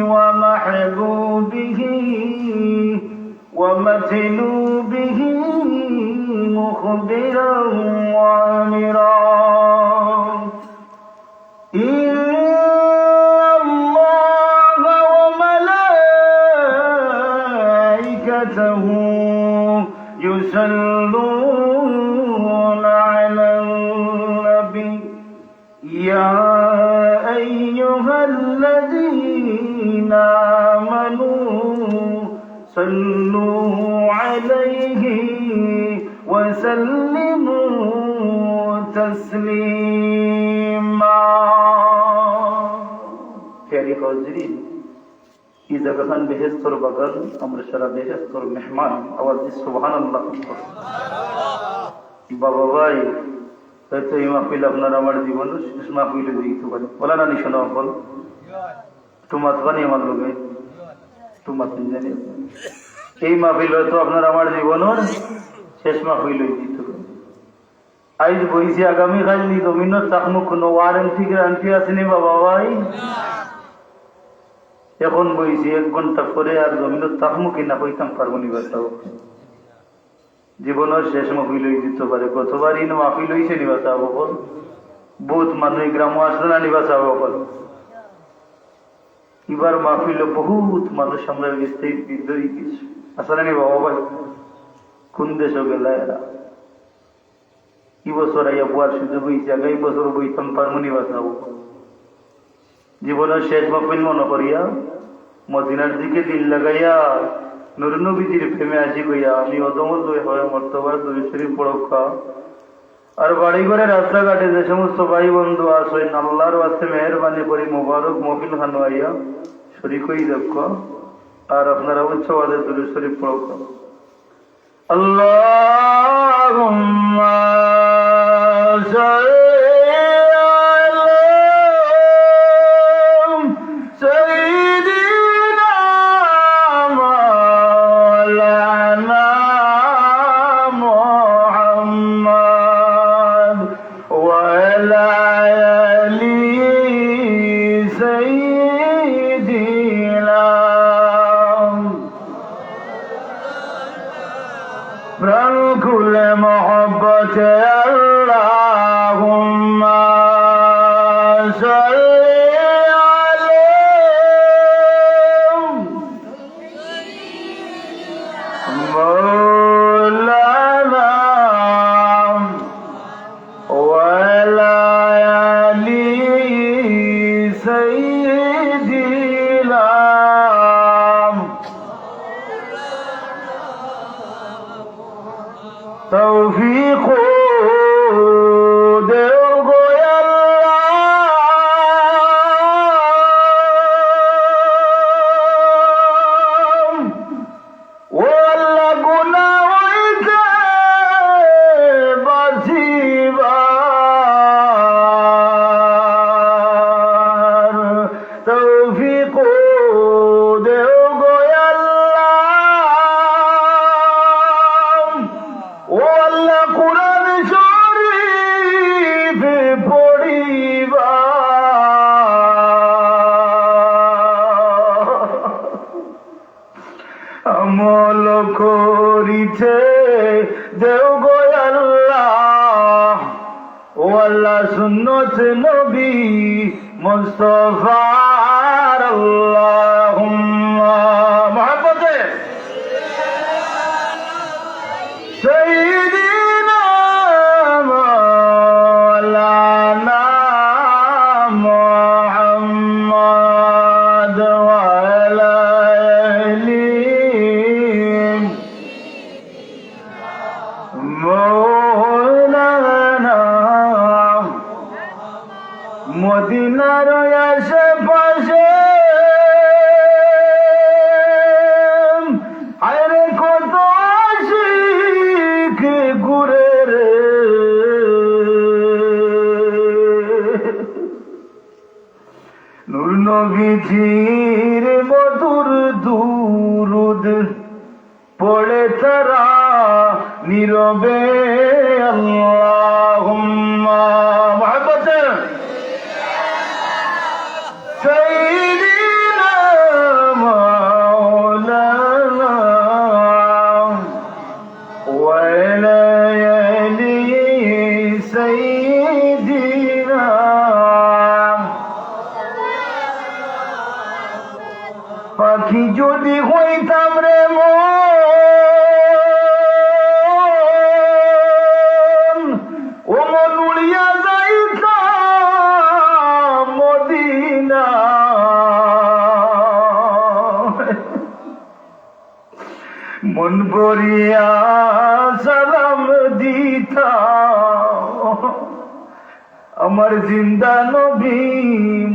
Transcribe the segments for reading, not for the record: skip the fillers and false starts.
ومحبوبه ومثلوبه مخبرا وامرا إن الله وملائكته يصلون على النبي يا أيها الذين آمنوا صلوا عليه وسلموا تسليما প্যারি হাজরিন এই জায়গাখান বেহেশতর বাগান আমরা সারা বেহেশতর মেহমান আওয়াজ সুবহানাল্লাহ বাবা ভাই হয়তো এই মাহফিল আপনার আমার জীবন শেষ মাহফিলে দিতে পারে বলা না নি শোনা বল তোমার বানি আমার লোকে তোমার জানি এই মাহফিল হয়তো আপনার আমার জীবনের শেষ মাহফিল দিতে পারে আজ বইছি আগামী কাল নি জমিনের চাকমুখ কোনো ওয়ারেন্টি গ্যারান্টি আসেনি বাবা ভাই এখন বইছি 1 ঘন্টা পরে আর জমিনের চাকমুখী না হইতাম পারবো নি বাঁচাও জীবনের শেষ মাহফিল দিতে পারে কতবারই না মাহফিল হয়েছে নি বাঁচাবো বল বহুত মানুষ গ্রাম আসলে না নি বাঁচাবো বল এবার মাহফিল বহুত মানুষ আমরা গেছে বিদ্রোহী কিছু আসলে নি বাবা ভাই কোন দেশও গেলা এরা এই বছর আইয়া বুয়ার সুযোগ হয়েছে আগামী বছর বইতাম পারবো নি বাঁচাবো জীবনের শেষ মাহফিল মনে করিয়া মদিনার দিকে দিল লাগাইয়া নূর নবীজির প্রেমে আসি কইয়া আমি অদমল হয় মর্তবার দুই শরীফ পড়কা আর বাড়ি ঘরে রাস্তাঘাটে যে সমস্ত ভাই বন্ধু আসেন আল্লাহর ওয়াস্তে মেহরবানি করি মুবারক মহফিল খান আইয়া শরীক হই দেখো আর আপনারা উচ্চ আওয়াজে দুই শরীফ পড়কা আল্লাহুম্মা كل محبة اللهم صل عليهم مولانا وعلى آل سيدنا توفيق দেওগো আল্লাহ ও আল্লাহ গুনাহ হইতে বাঁচিবার তৌফিক দেওগো ও আল্লাহ কুরআন শরীফ পড়িবা আমল করিতে দেও গো আল্লাহ ও আল্লাহ সুন্নত নবী মুস্তাফার আল্লাহুম্মা মুহাব্বতে سيدنا مولانا محمد وعلى آله مولانا মদিনার আশেপাশে আরে কত আশিক ঘুরে রে নূর নবীজির মধুর দুরুদ পড়ে তারা নীরবে আল্লাহুম্মা মুহাব্বতে সাইয়্যিদি পাখি যদি হইতাম রে ও মন উড়িয়া যাইতাম মদিনা, মন ভরিয়া সালাম দিতাম আমার জিন্দা নবী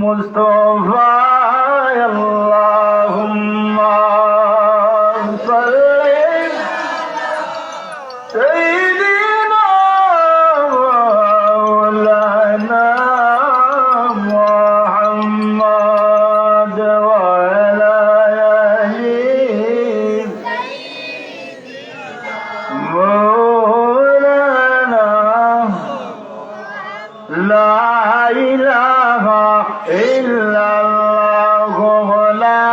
মুস্তাফা। আল্লাহুম্মা সাল্লি সাইয়্যিদিনা মাওলানা মুহাম্মদ ওয়া আলা আলি মাওলানা। লা ইলাহা ইল্লাল্লাহ লা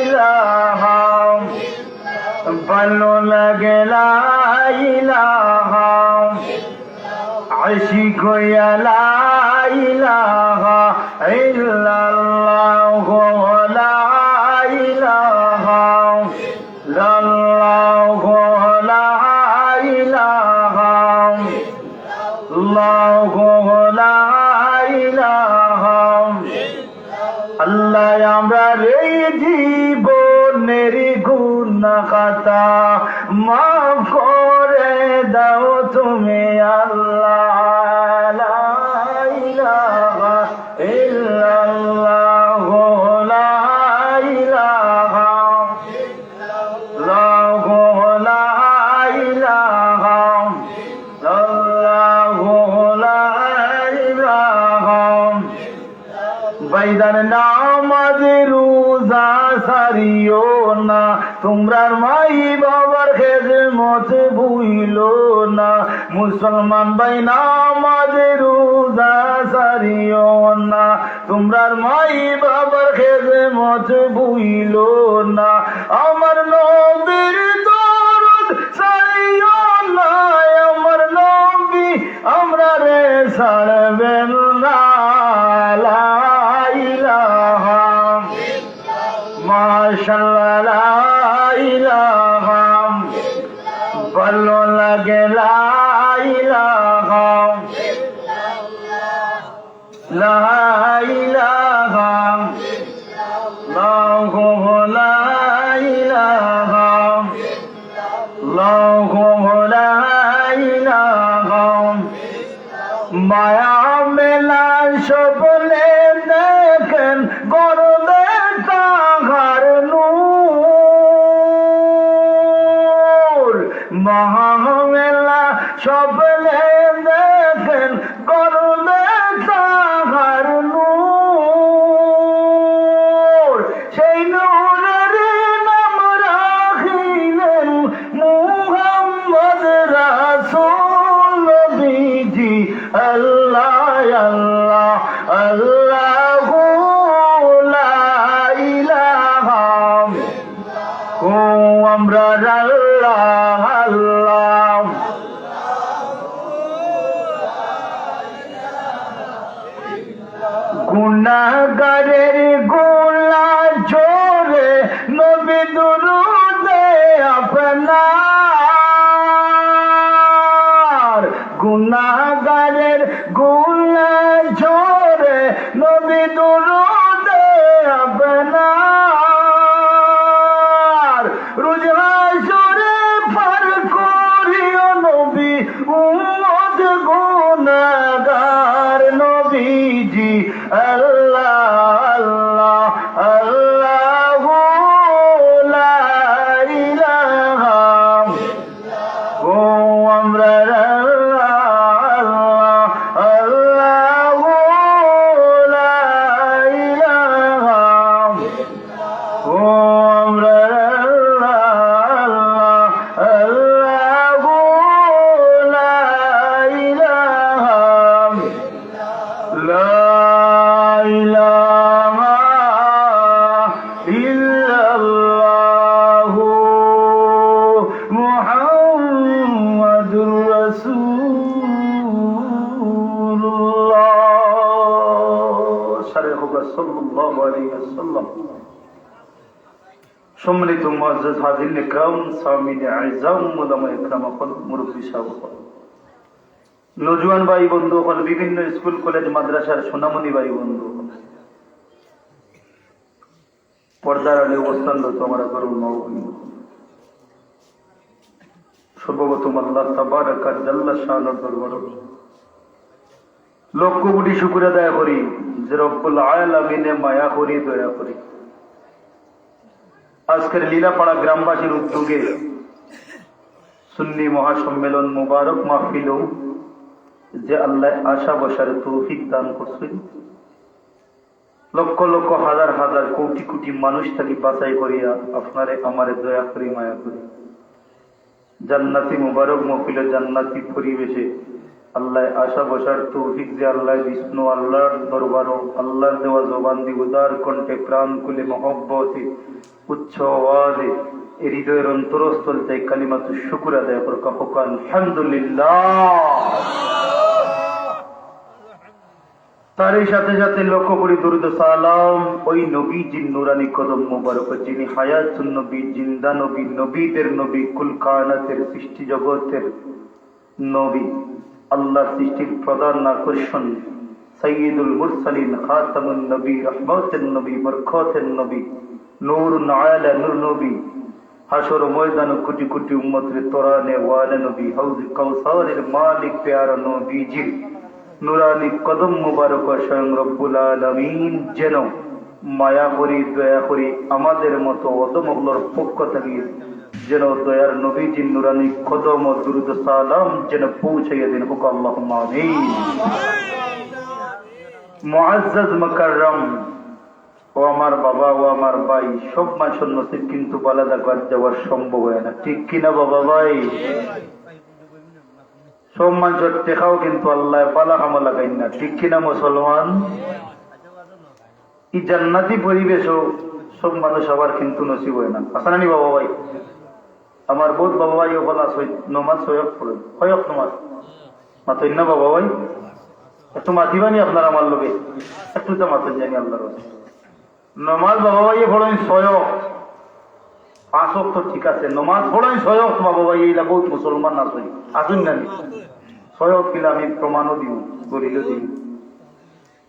ইলাহা, ভালো লাগে লা ইলাহা, আশিক হইয়া লা ইলাহা ইল্লাল্লাহ লা ইলাহা ইল্লাল্লাহ লা ইলাহা আল্লাহ লা ইলাহা। আল্লাহ আমরা রে জীবনের গুনাহ খাতা মাফ করে দাও তুমি আল্লাহ। লা ইলাহা ইল্লাল্লাহ লা ইলাহা ইল্লাল্লাহ লা ইলাহা বাইদার নামাজ রোজা সারিও না, তোমরার মাই বাবার খেদমত ভুইলো না। মুসলমান ভাই নামাজ রোজা সারিও না, তোমরার মাই বাবার খেদমত ভুইলো না। আমার নবীর দরুদ সারিও না, আমার নবী আমরা রে ছাড়বেন না। লা ইলাহা মাশাআল্লাহ লা ইলাহা, ভালো লাগে লা ইলাহা লা ইলাহা আল্লাহু লা ইলাহা আল্লাহু লা ইলাহা। মায়া মেলা সপনে দেখেন গর্বে তাহার নূর, মহামেলা সপনে দেখেন গর্বে তাহার নূর। সেই নূরের নাম রাখিলেন মুহাম্মদ রাসূল নবীজি। আল্লাহ আল্লাহ আল্লাহু লা ইলাহা, ও আমরা আল্লাহ আল্লাহ। গুনাহগারের গোলা জোরে নবী দুরুদে আপনার, গুনাহগারের গোলা জোরে নবী দুরুদে আপনার। রোজ হাসরে পার করিও নবী উম্মত গুনাহগার নবীজি। আল্লাহ আল্লাহ আল্লাহু লা ইলাহা, ও আমরা আল্লাহ আল্লাহু লা ইলাহা, ও আমরা আল্লাহ আল্লাহু লা ইলাহা লা ইলাহা ইল্লাল্লাহু মুহাম্মাদুর রাসূলুল্লাহ সাল্লাল্লাহু আলাইহি ওয়াসাল্লাম। সম্মানিত মুআজ্জাজ হাজিরিন ইকরাম, সামিন আযম, উলামা ইকরাম, মুরব্বী সাহেব, নওজোয়ান ভাই বন্ধু, বিভিন্ন স্কুল কলেজ মাদ্রাসার সোনামণি ভাই বন্ধু, পর্দার আলে অবস্থানরত আমার করুন মওলানা, সর্বপ্রথম আল্লাহ তাবারাক ওয়া তাআলা শানের দরবারে লক্ষ কোটি শুকর আদায় করি যে রব্বুল আলামিনে মায়া করি, দয়া করি আজকের লীলাপাড়া গ্রামবাসীর উদ্যোগে সুন্নি মহাসম্মেলন মুবারক মাহফিল যে আল্লাহ আশা বসার তৌফিক দান করছেন, লক্ষ লক্ষ হাজার হাজার কোটি কোটি মানুষ থাকি বাছাই করিয়া আপনারে আমারে দয়া করি, মায়া করি জান্নাতি মুবারক মাহফিলের জান্নাতি পরিবেশে আল্লাহ আশা বসার তৌফিক যে আল্লাহ বিষ্ণু আল্লাহর দরবারও আল্লাহর দেওয়া জবান দি উদার কণ্ঠে প্রাণ খুলে মহব্বতে উচ্চ আওয়াজে এই হৃদয়ের অন্তরস্থল চাই কালিমাতু শুকর আদায় কর, কাফকা আলহামদুলিল্লাহ। তারই সাথে সাথে লক্ষ্য করি দরুদ সালাম ওই নবীজির নুরানি কদম মোবারক, যিনি হায়াতুন নবী, জিন্দা নবী, নবীদের নবী, কুল কায়নাতের সৃষ্টি জগতের নবী, আল্লাহ সৃষ্টির প্রধান আকর্ষণ, সাইয়্যিদুল মুরসালিন, খাতামুন নবী, রহমতের নবী, বরকতের নবী, নূর আলা নূর নবী, হাসর ময়দান কোটি কোটি উম্মতের তোরানে ওয়ালা নবী, হাউজ কাউসারের মালিক প্যারা নবীজির নুরানি কদম মুবারক স্বয়ং রব্বুল আলামিন যেন মায়া করি, দয়া করি আমাদের মতো অদমগুলোর পক্ষ থেকে যেন দয়ার নবীজির নুরানি কদম ও দুরুদ সালাম যেন পৌঁছাইয়া দেন, হোক আল্লাহুম্মা আমিন। মুআজ্জাজ মুকাররম ও আমার বাবা ও আমার ভাই, সব মানুষের নসিব কিন্তু বালাদা ঘর যাওয়ার সম্ভব হয় না, ঠিক কিনা বাবা ভাই? সব মানুষের টেকাও কিন্তু আল্লাহ পালা কামা লাগাই না, ঠিক কিনা মুসলমান? এই জান্নাতি পরিবেশও সব মানুষ আবার কিন্তু নসিব হয় না, আসা নানি বাবা ভাই? আমার বহুত বাবা ভাই বলা নমাজ সয়ক পড়ে, কয়ক নমাজ মাতই না বাবা ভাই? একটু মাতিবানি আপনার আমার লোকে, একটু তো মাতেন জানি আল্লাহর নমাজ বাবা ভাই পড়েন সয়ক, 5 ওয়াক্ত ঠিক আছে, নমাজ পড়েন সয়ক বাবা ভাই, এইলা বহুত মুসলমান আসুন আসুন না সয়ক কিনা আমি প্রমাণও দিব, করিল দিব।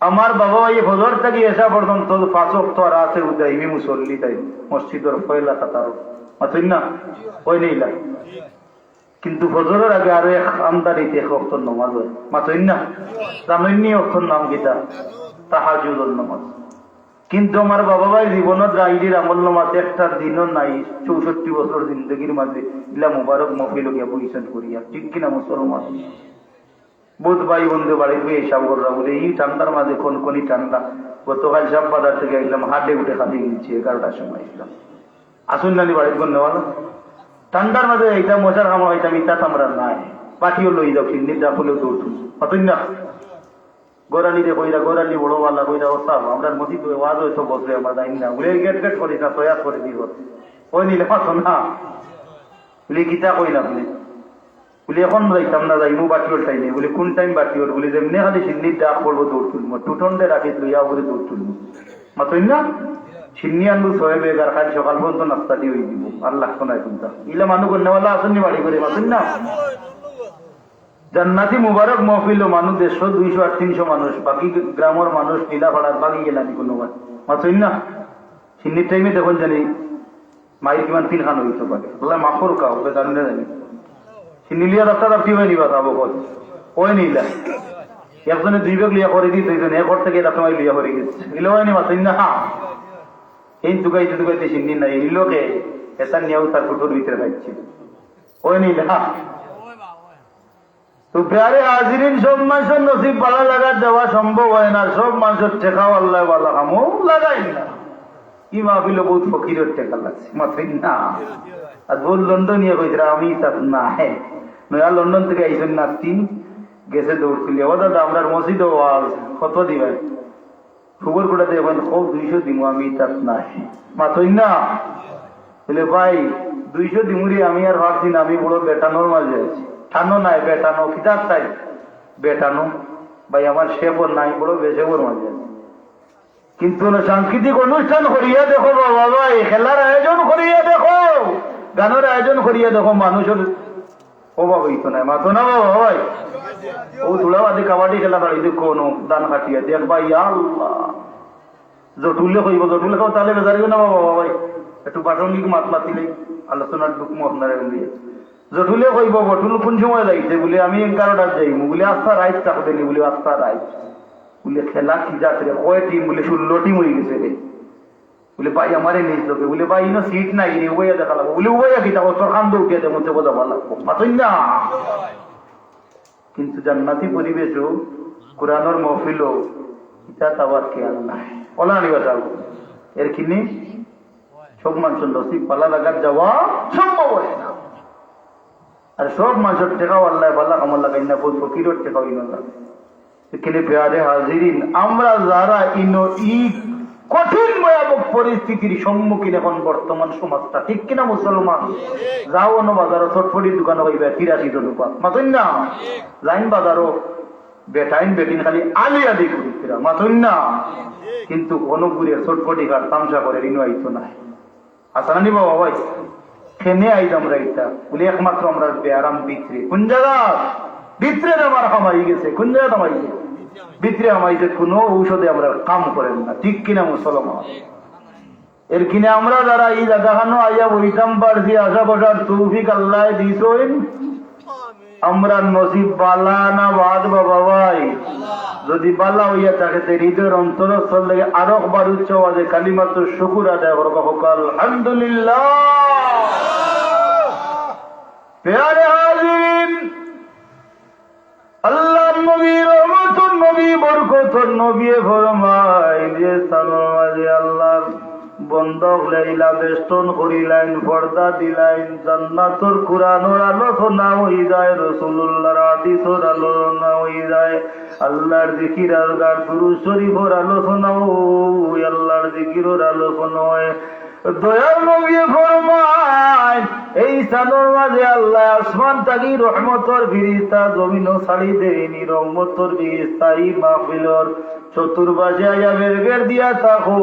আমার বাবা ভাই ফজর থেকে এসা পর্যন্ত 5 ওয়াক্ত আর আছে উদাইমি মুসল্লি, তাই মসজিদের পয়লা কাতারও মাতই না ওই নেইলা, কিন্তু ফজরের আগে আরো এক আমদারিতে 1 ওয়াক্ত নমাজ হয়, মাতই না? জানেননি অক্ষর নাম গীতা? তাহাজ্জুদুল নামাজ। কিন্তু আমার বাবা ভাই জীবনের রাইডির আমল নামাজ একটা দিনও নাই 64 বছর জিন্দগির মাঝে ইলা মুবারক মহফিল গিয়া পরিচালন করিয়া, ঠিক কিনা মুসলমান? বোধ ভাই বন্ধু বাড়ির বই এসব কররা বলে এই ঠান্ডার মাঝে কোনই ঠান্ডা, গতকাল সব বাজার থেকে একদম হাটে উঠে খাতে গিয়েছি 11টার সময় ইসলাম আসুন নানি বাড়ির গণ্যওয়ালা ঠান্ডার মাঝে এইটা মশার কামড় হইতাম ইটা আমরা নাই, পাঠিও লই যাও সিন্দির ডাকুলেও দৌড় অতই না গোরালিরে কইরা, গোরালি বড় বাল্লা কইরা ওস্তাব আমরা মসজিদ ওয়াজ হইতো বসে আমরা যাই না বলে গেট গেট করিস না, সয়াত করে দিব ওই নিলে পাচ্ছ না বলে গীতা কইলাম বলে এখন যাইতাম না, যাইমু বাটিওর টাইমে বলে কোন টাইম বাটিওর বলে যেমনি খালি সিন্নির ডাক পড়বো দৌড় তুলবো, টুটন্ডে রাখি লইয়া বলে দৌড় তুলবো, মাতই না? সিন্নি আনবো 6 বেগ আর খালি সকাল পর্যন্ত নাস্তা দিয়ে হয়ে দিব, আর লাগতো না চিন্তা ইলা মানুষ কন্যাওয়ালা আসেননি বাড়ি করে, মাতই না? জান্নাতি মুবারক মহফিল মানুষ 150, 200 আর 300 মানুষ, বাকি গ্রামের মানুষ নীলাপাড়ার বাকি গেলানি কোনো মাতই না? সিন্নির টাইমে দেখুন জানি মাইর কিমান 3 খান হইতে পারে, আল্লাহ মাফর কাউ জানি না জানি সিন্নিলিয়া রাস্তা রাখতে হয় নিবা যাবো কত ওই নিলা একজনে 2 বেগ লিয়া করে দিই, 2 জন একর থেকে রাস্তা মাই লিয়া করে গেছে এগুলো হয়নি মাতই না? এই দুগাইতে সিন্নি নাই এই লোকে এটা নিয়েও তার ফুটোর ভিতরে থাকছে ওই নিলা। তো প্যারে হাজিরিন, সব মানুষের নসিব ভালো লাগা দেওয়া সম্ভব হয় না, সব মানুষের টেকাও আল্লাহ ভালো কামও লাগাই না, ই মাহফিল বহুত ফকিরের টেকা লাগছে মাতই না? আর বহুত লন্ডন নিয়ে কইরা আমি তার না হ্যাঁ নয়া লন্ডন থেকে আইসেন নাতি গেছে দৌড় তুলি, ও দাদা আমরা মসজিদ ওয়াজ কত দিবেন? খবর করে দেবেন, খুব 200 দিব আমি তার না মাতই না? বলে ভাই 200 দিমুরি আমি আর ভাবছি না, আমি বড় বেটানোর মাঝে আছি, ঠানো নাই বেটানো কিতাব চাই বেটানো ভাই আমার শেপর নাই, বড় বেশেবর মাঝে আছে, কিন্তু সাংস্কৃতিক অনুষ্ঠান করিয়া দেখো বাবা ভাই, খেলার আয়োজন করিয়া দেখো, গানের আয়োজন করিয়া দেখো, মানুষের অভাব হইতো না, মাতো না বাবা ভাই। ও ধুলাবাদী কাবাডি খেলা বাড়িতে কোনো দান খাটিয়া দেখবা, ইয়া আল্লাহ, জটুলে কইব, জটুলে খাও তাহলে বেজারিও না বাবা ভাই। একটু প্রাসঙ্গিক মাত মাতিলে আলোচনার দুঃখ আপনারা দিয়ে জটুলে কইব, বটুল কোন সময় যাইছে বলে, আমি 11টার যাইমু বলে, আস্থা রাইট থাকবেনি বলে, আস্থা রাইট বলে, খেলা কি যাচ্ছে রে, কয় টিম বলে, 16 টিম হয়ে গেছে রে বলে, ভাই আমারে নিজ লোকে বলে, ভাই ইনো সিট নাই রে, উবাইয়া দেখা লাগবো বলে, উবাইয়া কি থাকো তোর কান্দে উঠিয়া দেবো বোঝা ভালো লাগবো, মাতই না। কিন্তু জান্নাতি পরিবেশও, কোরআনের মহফিলও, এটা আবার খেয়াল নাই, ওলা নিবা যাবো এর কিনে সব মানুষের নসিব পালা লাগার যাওয়া সম্ভব হয় না। আর সব মানুষের টেকাও আল্লাহ পাল্লা কামাল লাগাই না, বল ফকিরের টেকাও ইনো না। এখানে পেয়ারে হাজিরিন, আমরা যারা ইনো ই কঠিন ভয়াবহ পরিস্থিতির সম্মুখীন এখন বর্তমান সমাজটা, ঠিক কিনা মুসলমান? যাও অন্য বাজারও চটফটির দোকানে হইবে 83 অনুপাত, মাতই না। লাইন বাজারও বেটাইন বেটিন খালি আলি আলি করিরা, মাতই না। কিন্তু অনুগুরের চটফটি ঘাট তামসা করে ঋণ আইতো না, আসা নি বাবা ভাই। খেনে আইজ আমরা এটা বলি, একমাত্র আমরা বেয়ারাম বিত্রে, কোন জায়গা বিত্রে আমার হামাই গেছে, কোন জায়গা হামাই গেছে ভিতরে আমাইতে কোনো ঔষধে আমরা কাম করেন না, ঠিক কিনা মুসলমান? এর কিনে আমরা যারা এই জায়গাখানো আইয়া বইতাম পারছি, আশা বসার তৌফিক আল্লাহ দিছেন, আমরা নসিব বালা না বাদ বাবা ভাই? যদি বালা হইয়া থাকে হৃদয়ের অন্তরস্থল থেকে আরো বার উচ্চ আওয়াজে কালিমাত শুকুর আদায় করবো, আলহামদুলিল্লাহ। প্যারে হাজিরিন, আল্লাহ নবী রহমতুল নবী বরকতুল নবী ফরমায় যে স্থানের মাঝে আল্লাহর বন্ধক লাইলা বেষ্টন করিলাইন, পর্দা দিলাইন, জান্নাতুর কুরআনের আলোচনা হয়ে যায়, রাসূলুল্লাহর হাদিসের আলোচনা হয়ে যায়, আল্লাহর জিকির আর দুরূদ শরীফের আলোচনা হয়, আল্লাহর জিকিরের আলোচনা হয়। দয়ার নবী ফরমায় এই স্থানের মাঝে আল্লাহ আসমান থাকি রহমতর ফিরিস্তা, জমিনও ছাড়ি দেয়নি রহমতর ফিরিস্তা, এই মাহফিলর চতুর্পাশে আয়া বের দিয়া থাকো।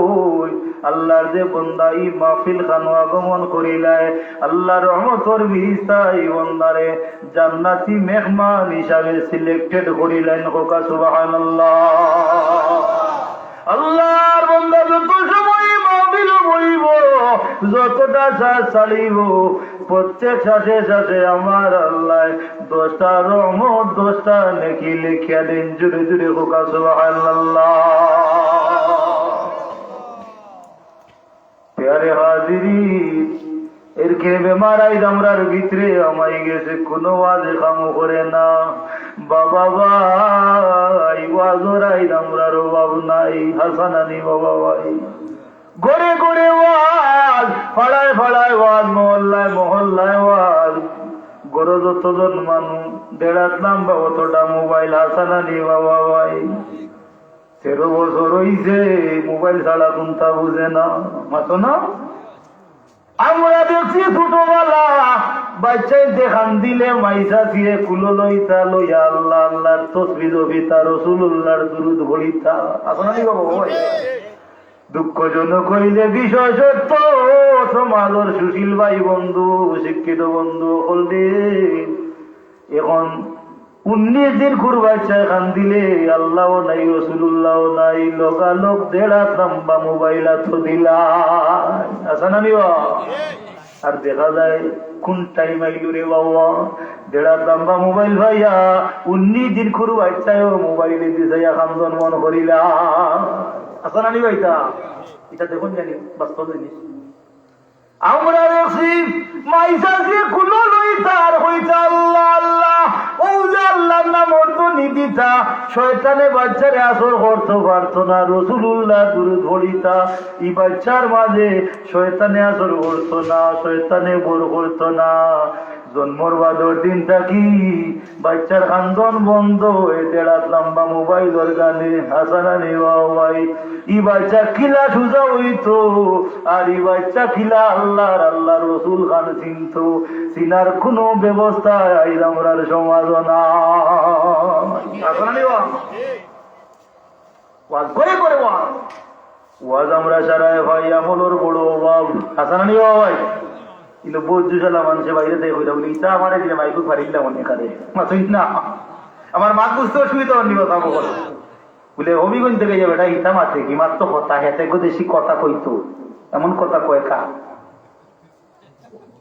আল্লাহর যে বন্দা এই মাহফিল খানো আগমন করিলায়, আল্লাহ রহমতর ফিরিস্তা এই বন্দারে জান্নাতি মেহমান হিসাবে সিলেক্টেড করিলেন, হোকা সুবহানাল্লাহ। আল্লাহর বান্দা যত সময় মাহফিল বইব, যতটা শ্বাস ছাড়িব, প্রত্যেক শ্বাসে শ্বাসে আমার আল্লাহ 10টা রহমত 10টা নেকি লিখিয়া দেন, জুড়ে জুড়ে হোকা সুবহানাল্লাহ। প্যারে হাজিরিন, এর খেয়ে বেমারাই দামরার ভিতরে আমাই গেছে, কোনো ওয়াজে কামও করে না বাবা ভাই, ওয়াজরাই দামরার অভাব নাই, হাসানানি বাবা ভাই। গড়ে গড়ে ওয়াজ, ফাড়ায় ফাড়ায় ওয়াজ, মহল্লায় মহল্লায় ওয়াজ, গড় যতজন মানুষ, 1.5 লম্বা অতটা মোবাইল, হাসানানি বাবা ভাই। 13 বছর হইছে, মোবাইল ছাড়া কোনটা বুঝে না, মাতো না। আমরা দেখছি ছোটবেলা বাচ্চাই দেখান দিলে মাইসা দিয়ে কুলো লইতা, লইয়া আল্লাহ আল্লাহর তসবিহ জপিতা, রাসূলুল্লাহর দুরূদ পড়িতা, আসলে বাবা ভাই। দুঃখজনক হইলে বিষয় সত্য, সমাজের সুশীল ভাই বন্ধু, শিক্ষিত বন্ধু হলদে এখন 19 দিন বাচ্চা খান দিলে আল্লাহ নাই, রাসূলুল্লাহ নাই, লোকালোক 1.5 লম্বা মোবাইল তো দিলা, আসা না নিবা। আর দেখা যায় কোন টাইম আইলু রে বাবা, 1.5 লম্বা মোবাইল ভাইয়া 19 দিন বাচ্চাও মোবাইলে দিয়ে খান্দন মন করিলা, আসা না নিবা। এটা দেখুন জানি বাস্তব জিনিস। আমরা দেখছি মাইসা দিয়ে কুলো লইতা আর হইতা আল্লাহ আল্লাহ, ও যে আল্লাহর নাম অর্থ নিদিতা, শয়তানে বাচ্চারে আসর করতে পারতো না, রাসূলুল্লাহ দুরূদ পড়িতা, এই বাচ্চার মাঝে শয়তানে আসর করতো না, শয়তানে বড় করতো না। জন্মর বাদর দিন থাকি বাচ্চার কান্দন বন্ধ হয়ে 1.5 লম্বা মোবাইলের গানে, হাসানা নেওয়া ভাই। ই বাচ্চা কিলা সুজা হইতো, আর ই বাচ্চা কিলা আল্লাহর আল্লাহ রসুল খান চিনত, চিনার কোনো ব্যবস্থা আইজ আমরার সমাজ না, হাসানা নেওয়া ওয়াজ করে করে ওয়াজ। ওয়াজ আমরা সারায় ভাই আমলের বড় অভাব হাসানানি ভাই কিন্তু বোঝু সালা মানুষের বাইরে থেকে হইলা বলি ইটা আমার দিয়ে মাইকু ফারিলাম অনেক কারে মাতুই না আমার মাত বুঝতে অসুবিধা হননি কথা বলে বলে হবিগঞ্জ থেকে যাবে এটা ইটা মাতে কি মাত্র কথা হেতে গো দেশি কথা কইতো এমন কথা কয় কা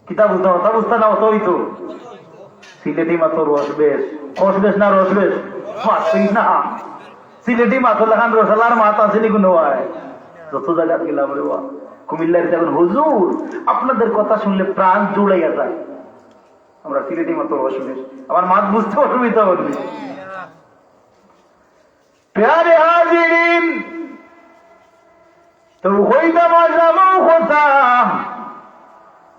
কিতাব বুঝতে কথা বুঝতে না অত হইতো সিলেটি মাত্র রস বেশ না রস বেশ মাতুই না সিলেটি মাত্র লেখান রসালার মাত আছে নি কোনো হয় যত জায়গা গেলাম রে বা কুমিল্লার যাবেন হুজুর আপনাদের কথা শুনলে প্রাণ জুড়াইয়া যায় আমরা সিলেটি মতো বসবে আমার মাত বুঝতে অসুবিধা হচ্ছে প্যারে হাজিরিন তো হইতাম আসলাম কথা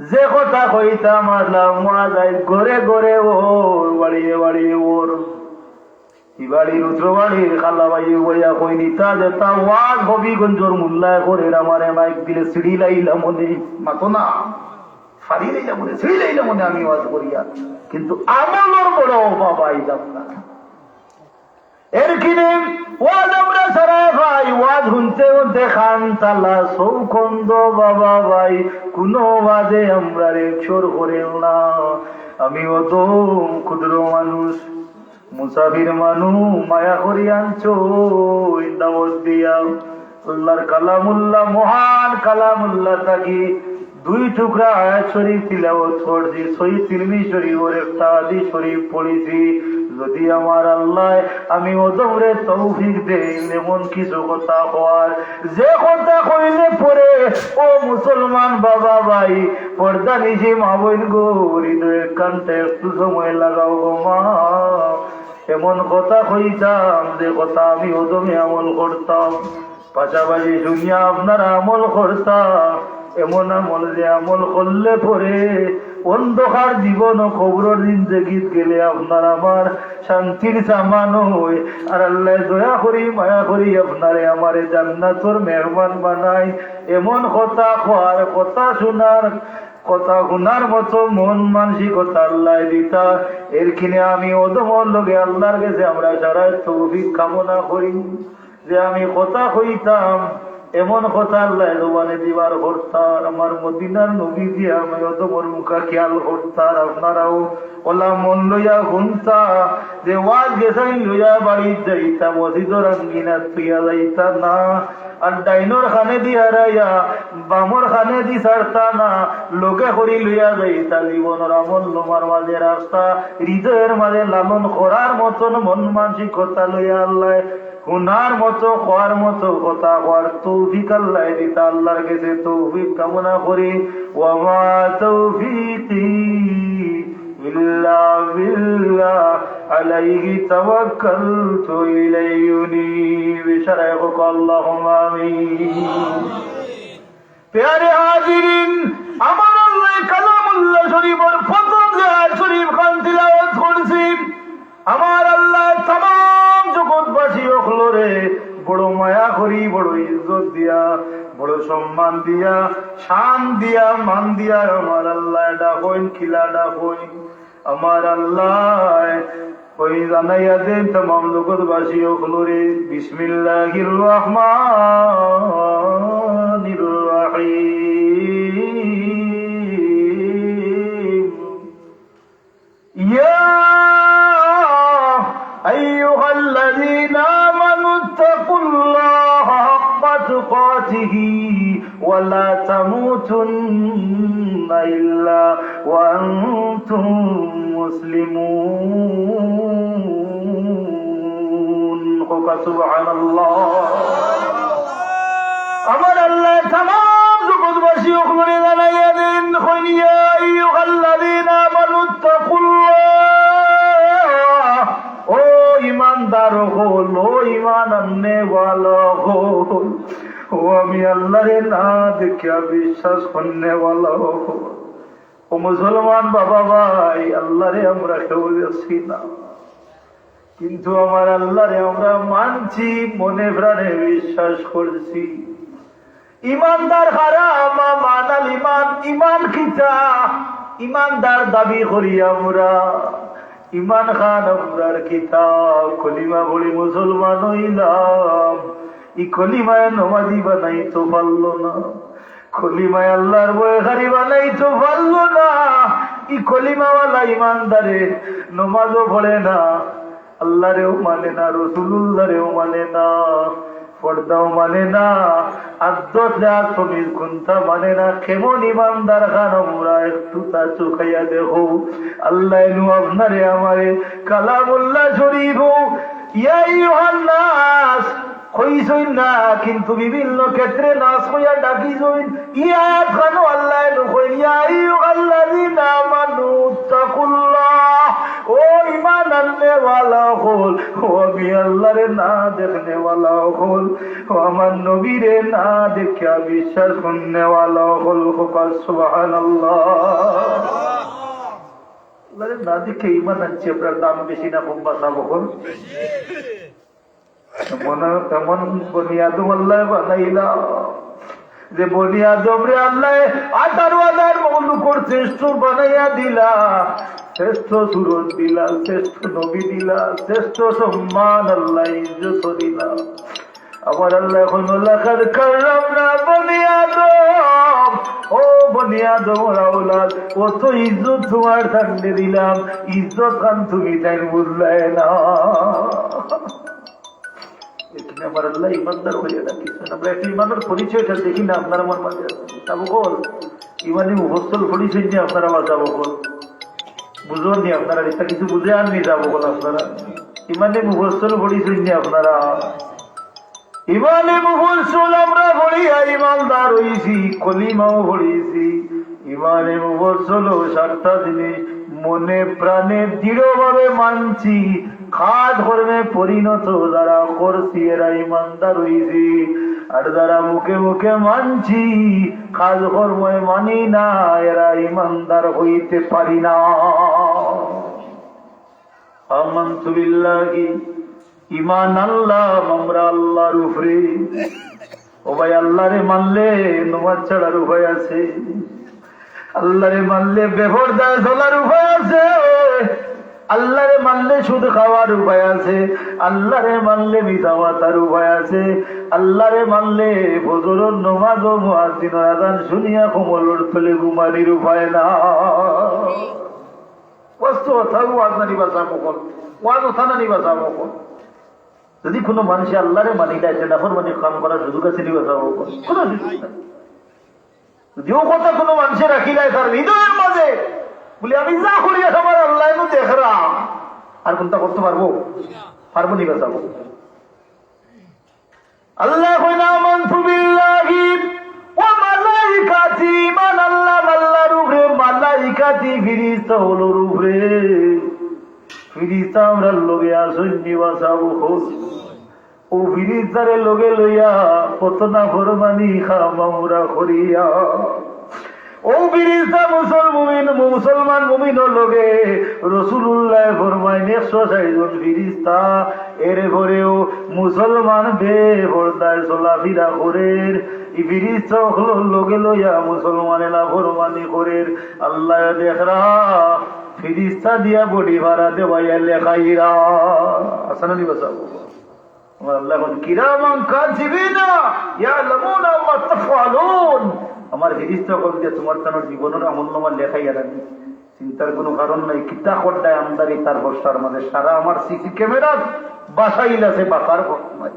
যে কথা হইতাম আসলাম মা যায় ঘরে ঘরে ওর বাড়িয়ে বাড়িয়ে ওর বাড়ির উত্তর বাড়ির খালা ভাই বইয়া কই নিতা যেতা ওয়াজ হবিগঞ্জর মুল্লায় করে আমারে মাইক দিলে সিঁড়ি লাইলাম মনে মাতো না ফারি লাইলাম মনে সিঁড়ি লাইলাম মনে আমি ওয়াজ করিয়া কিন্তু আমলর বড় বাবাই যাব না এর কিনে ওয়াজ আমরা সারা ভাই ওয়াজ শুনতে শুনতে খান তালা সৌখন্দ বাবা ভাই কোন ওয়াজে আমরা রেকশোর করেন না আমি অত ক্ষুদ্র মানুষ মুসাফির মানু মায়া করি আনছো দাওয়াত দিয়া আল্লাহর কালামুল্লাহ মহান কালামুল্লাহ তাকি দুই টুকরা আয়াত শরীফ তিলাওয়াত করছি সহিহ তিরমিজি শরীফের একটা হাদিস শরীফ পড়েছি যদি আমার আল্লাহ আমি ওদমরে তৌফিক দেই এমন কিছু কথা হওয়ার যে কথা কইলে পরে ও মুসলমান বাবা ভাই পর্দা নিশি মা বোন গো হৃদয়ের কান্তে একটু সময় লাগাও গো মা এমন কথা কইতাম যে কথা আমি ওদমে আমল করতাম পাশাপাশি শুনিয়া আপনারা আমল করতাম এমন আমল যে আমল করলে পরে অন্ধকার জীবন ও কবরের জিন্দেগিত গেলে আপনার আমার শান্তির সামান হয় আর আল্লাহ দয়া করি মায়া করি আপনারে আমারে জান্নাতের মেহমান বানাই এমন কথা খোয়ার কথা শোনার কথা গুনার মতো মন মানসিকতা আল্লাহ দিতা এর কিনে আমি ওদমর লগে আল্লাহর কাছে আমরা সারা তৌফিক কামনা করি যে আমি কথা কইতাম এমন কথা আল্লাহ জবানে দিবার করতার আমার মদিনার নবী দিয়ে আমি ওদমর মুখা খেয়াল করতার আপনারাও ওলা মন লইয়া ঘুমতা যে ওয়াজ গেছাই লইয়া বাড়ি যাইতা মসজিদর আঙ্গিনা তুইয়া যাইতা না আর ডাইনোর খানে দি হারাইয়া বামর খানে দি ছাড়তা না লোকে করি লইয়া যাইতা জীবনের আমল লোমার মাঝে রাস্তা হৃদয়ের মাঝে লালন করার মতন মন মানসিকতা লইয়া আল্লাহ হুনার মতো খাওয়ার মতো কথা হওয়ার তৌফিক আল্লাহ দিতা আল্লাহর কাছে তৌফিক কামনা করি ওয়া তৌফিকি ইল্লা বিল্লাহ আলাইহি তাওয়াক্কালতু ইলাইহি উনীব শারাইকুক আল্লাহুম্মা আমিন প্যারে হাজিরিন আমার আল্লাহ কালামুল্লাহ শরীফের প্রথম যে আয়াত শরীফ খান তিলাওয়াত করছি আমার আল্লাহ तमाम জগৎবাসী ওখলরে বড় মায়া করি বড় ইজ্জত দিয়া বড় সম্মান দিয়া শান দিয়া মান দিয়া আমার আল্লাহ ডাকইন খিলা ডাকইন আমার আল্লাহ ওই জানাইয়া দেন तमाम জগৎবাসী ওখলরে বিসমিল্লাহির রহমানির রহিম ইয়া أيها الذين آمنوا اتقوا الله حق تقاته ولا تموتن إلا وأنتم مسلمون سبحان الله أمر الله تمام জগৎবাসী ওখানে জানাইয়া দেন ইয়া আইয়ুহাল্লাযীনা আমানু তাকুল্লাহ ও ईमानदार हो लो ईमान अन्ने वाला हो ও আমি আল্লাহরে না দেখিয়া বিশ্বাস করনে वाला हो ও মুসলমান বাবা ভাই আল্লাহরে আমরা কেউ দেখছি না কিন্তু আমার আল্লাহরে আমরা মানছি মনে প্রাণে বিশ্বাস করছি ইমানদার হারাম মানাল ইমান ইমান কিতা ইমানদার দাবি করি আমরা ইমান খান আমরার কিতাব কলিমা বলি মুসলমান হইলাম ই কলিমায় নমাজি বানাইতো পারলো না, কলিমায় আল্লাহর বয়খারি বানাইতো পারলো না। ই কলিমাওয়ালা ইমানদারে নমাজও পড়ে না, আল্লাহরেও মানে না, রসুলুল্লাহরেও মানে না, পর্দাও মানে না, আদমির কোনটা মানে না। কেমন ইমানদার খান আমরা একটু তা চোখাইয়া দেখো। আল্লাহ আপনারে আমারে কালামুল্লাহ শরীফ ইয়া ইউহান্নাস কইছই না, কিন্তু বিভিন্ন ক্ষেত্রে নাস হইয়া ডাকিছই। ইয়াত খানো আল্লাহ নকই ইয়া আইয়ুহাল্লাযীনা আমানু তাকুল্লাহ, ও ঈমান আননে ওয়ালা হল, ও আমি আল্লাহরে না দেখনে ওয়ালা হল, ও আমার নবীরে না দেখিয়া বিশ্বাস করনে ওয়ালা হল। সুবহানাল্লাহ। আল্লাহরে না দেখে ঈমান আনছে, আপনার দাম বেশি না কম বাঁচাবো হল? তেমন বনি আদম আল্লাহ বানাইলা যে বনি আদম রে আল্লাহ 18,000 মখলুকর শ্রেষ্ঠ বানাইয়া দিলা, শ্রেষ্ঠ সুরত দিলা, শ্রেষ্ঠ নবী দিলা, শ্রেষ্ঠ সম্মান আল্লাহ ইজ্জত দিলা। আমার আল্লাহ এখন লাকাদ কাররামনা বনি আদম, ও বনি আদম আওলাদ, কত ইজ্জত তোমার সামনে দিলাম, ইজ্জত খান তুমি তাই বুঝলাই না। আমার আল্লাহ ইমানদার হইয়া ডাকিছেন। আমরা একটা ইমানের পরিচয়টা দেখি না আপনার আমার মাঝে যাবো বল, ইমানি মুফস্সল পরিচয় নিয়ে আপনারা বাঁচাবো বল, বুঝবেন নি আপনারা, এটা কিছু বুঝে আননি যাবো বল আপনারা। ইমানি মুফস্সল পরিচয় নিয়ে আপনারা, ইমানি মুফস্সল আমরা পড়িয়া ইমানদার হইছি, কলিমাও পড়িয়েছি। ইমানে মুফস্সল 7টা জিনিস মনে প্রাণে দৃঢ়ভাবে মানছি, খাদ কর্মে পরিণত যারা করছি এরা ইমানদার হইছি। আর যারা মুখে মুখে মানছি খাদ কর্মে মানি না, এরা ইমানদার হইতে পারি না। আমানতু বিল্লাহি, ঈমান আনলাম আমরা আল্লাহর উপরে। ও ভাই, আল্লাহরে মানলে নামাজ ছাড়ার উপায় আছে, আল্লাহরে মানলে বেপরদা চলার উপায় আছে, আল্লাহরে মানলে সুদ খাওয়ার উপায় আছে, আল্লাহরে মানলে মিথ্যা মাতার উপায় আছে, আল্লাহরে মানলে ফজরের নামাজ ও মুয়াজ্জিনের আযান শুনিয়া কমলের তলে ঘুমানির উপায় না। কষ্ট থাকো ওয়াজ না নিবা যাবো কোন, ওয়াজ ওঠা না নিবা যাবো কোন। যদি কোনো মানুষ আল্লাহরে মানি গাইছে নাফরমানি কাম করার সুযোগ আছে নিবা যাবো কোন, কোনো সুযোগ নাই। যদিও কথা কোনো মানুষের রাখি নাই তার হৃদয়ের মাঝে, বলি আমি যা করি আমার আল্লাহ দেখরা, আর কোনটা করতে পারবো? পারবো নি বাঁচাবো। আল্লাহ কইনা আমানতু বিল্লাহি ওয়া মালাইকাতি, মান আল্লাহ আল্লাহর উপরে, মালাইকাতি ফিরিস্তা হলোর উপরে। ফিরিস্তা আমরা লগে আসুন নি বাঁচাবো। ও ফিরিস্তারে লগে লইয়া কত না ফরমানি খাম আমরা করিয়া। ও ফিরিস্তা মুসলমান মুমিনের লগে রাসূলুল্লাহ ফরমায় 160 জন ফিরিস্তা, এর পরেও মুসলমান বেপরদায় চলাফেরা করে। এই ফিরিস্তা হলো লগে লইয়া মুসলমানে না ফরমানি করে। আল্লাহ দেখরা ফিরিস্তা দিয়া বডি ভাড়া দেওয়াইয়া লেখাইরা আসানা নি বাঁচাবো। আল্লাহ কিরামান কাতিবিনা ইয়ালামুনা মা তাফআলুন, আমার ফিরিস্তা কবিতা তোমার তানোর জীবনের আমলনামা লেখাইয়া রাখি, চিন্তার কোনো কারণ নাই। কিতা করডায় আমদারি তার বর্ষার মাঝে সারা আমার সিসি ক্যামেরা বাসাইল আছে বাপার ভক্তমাই।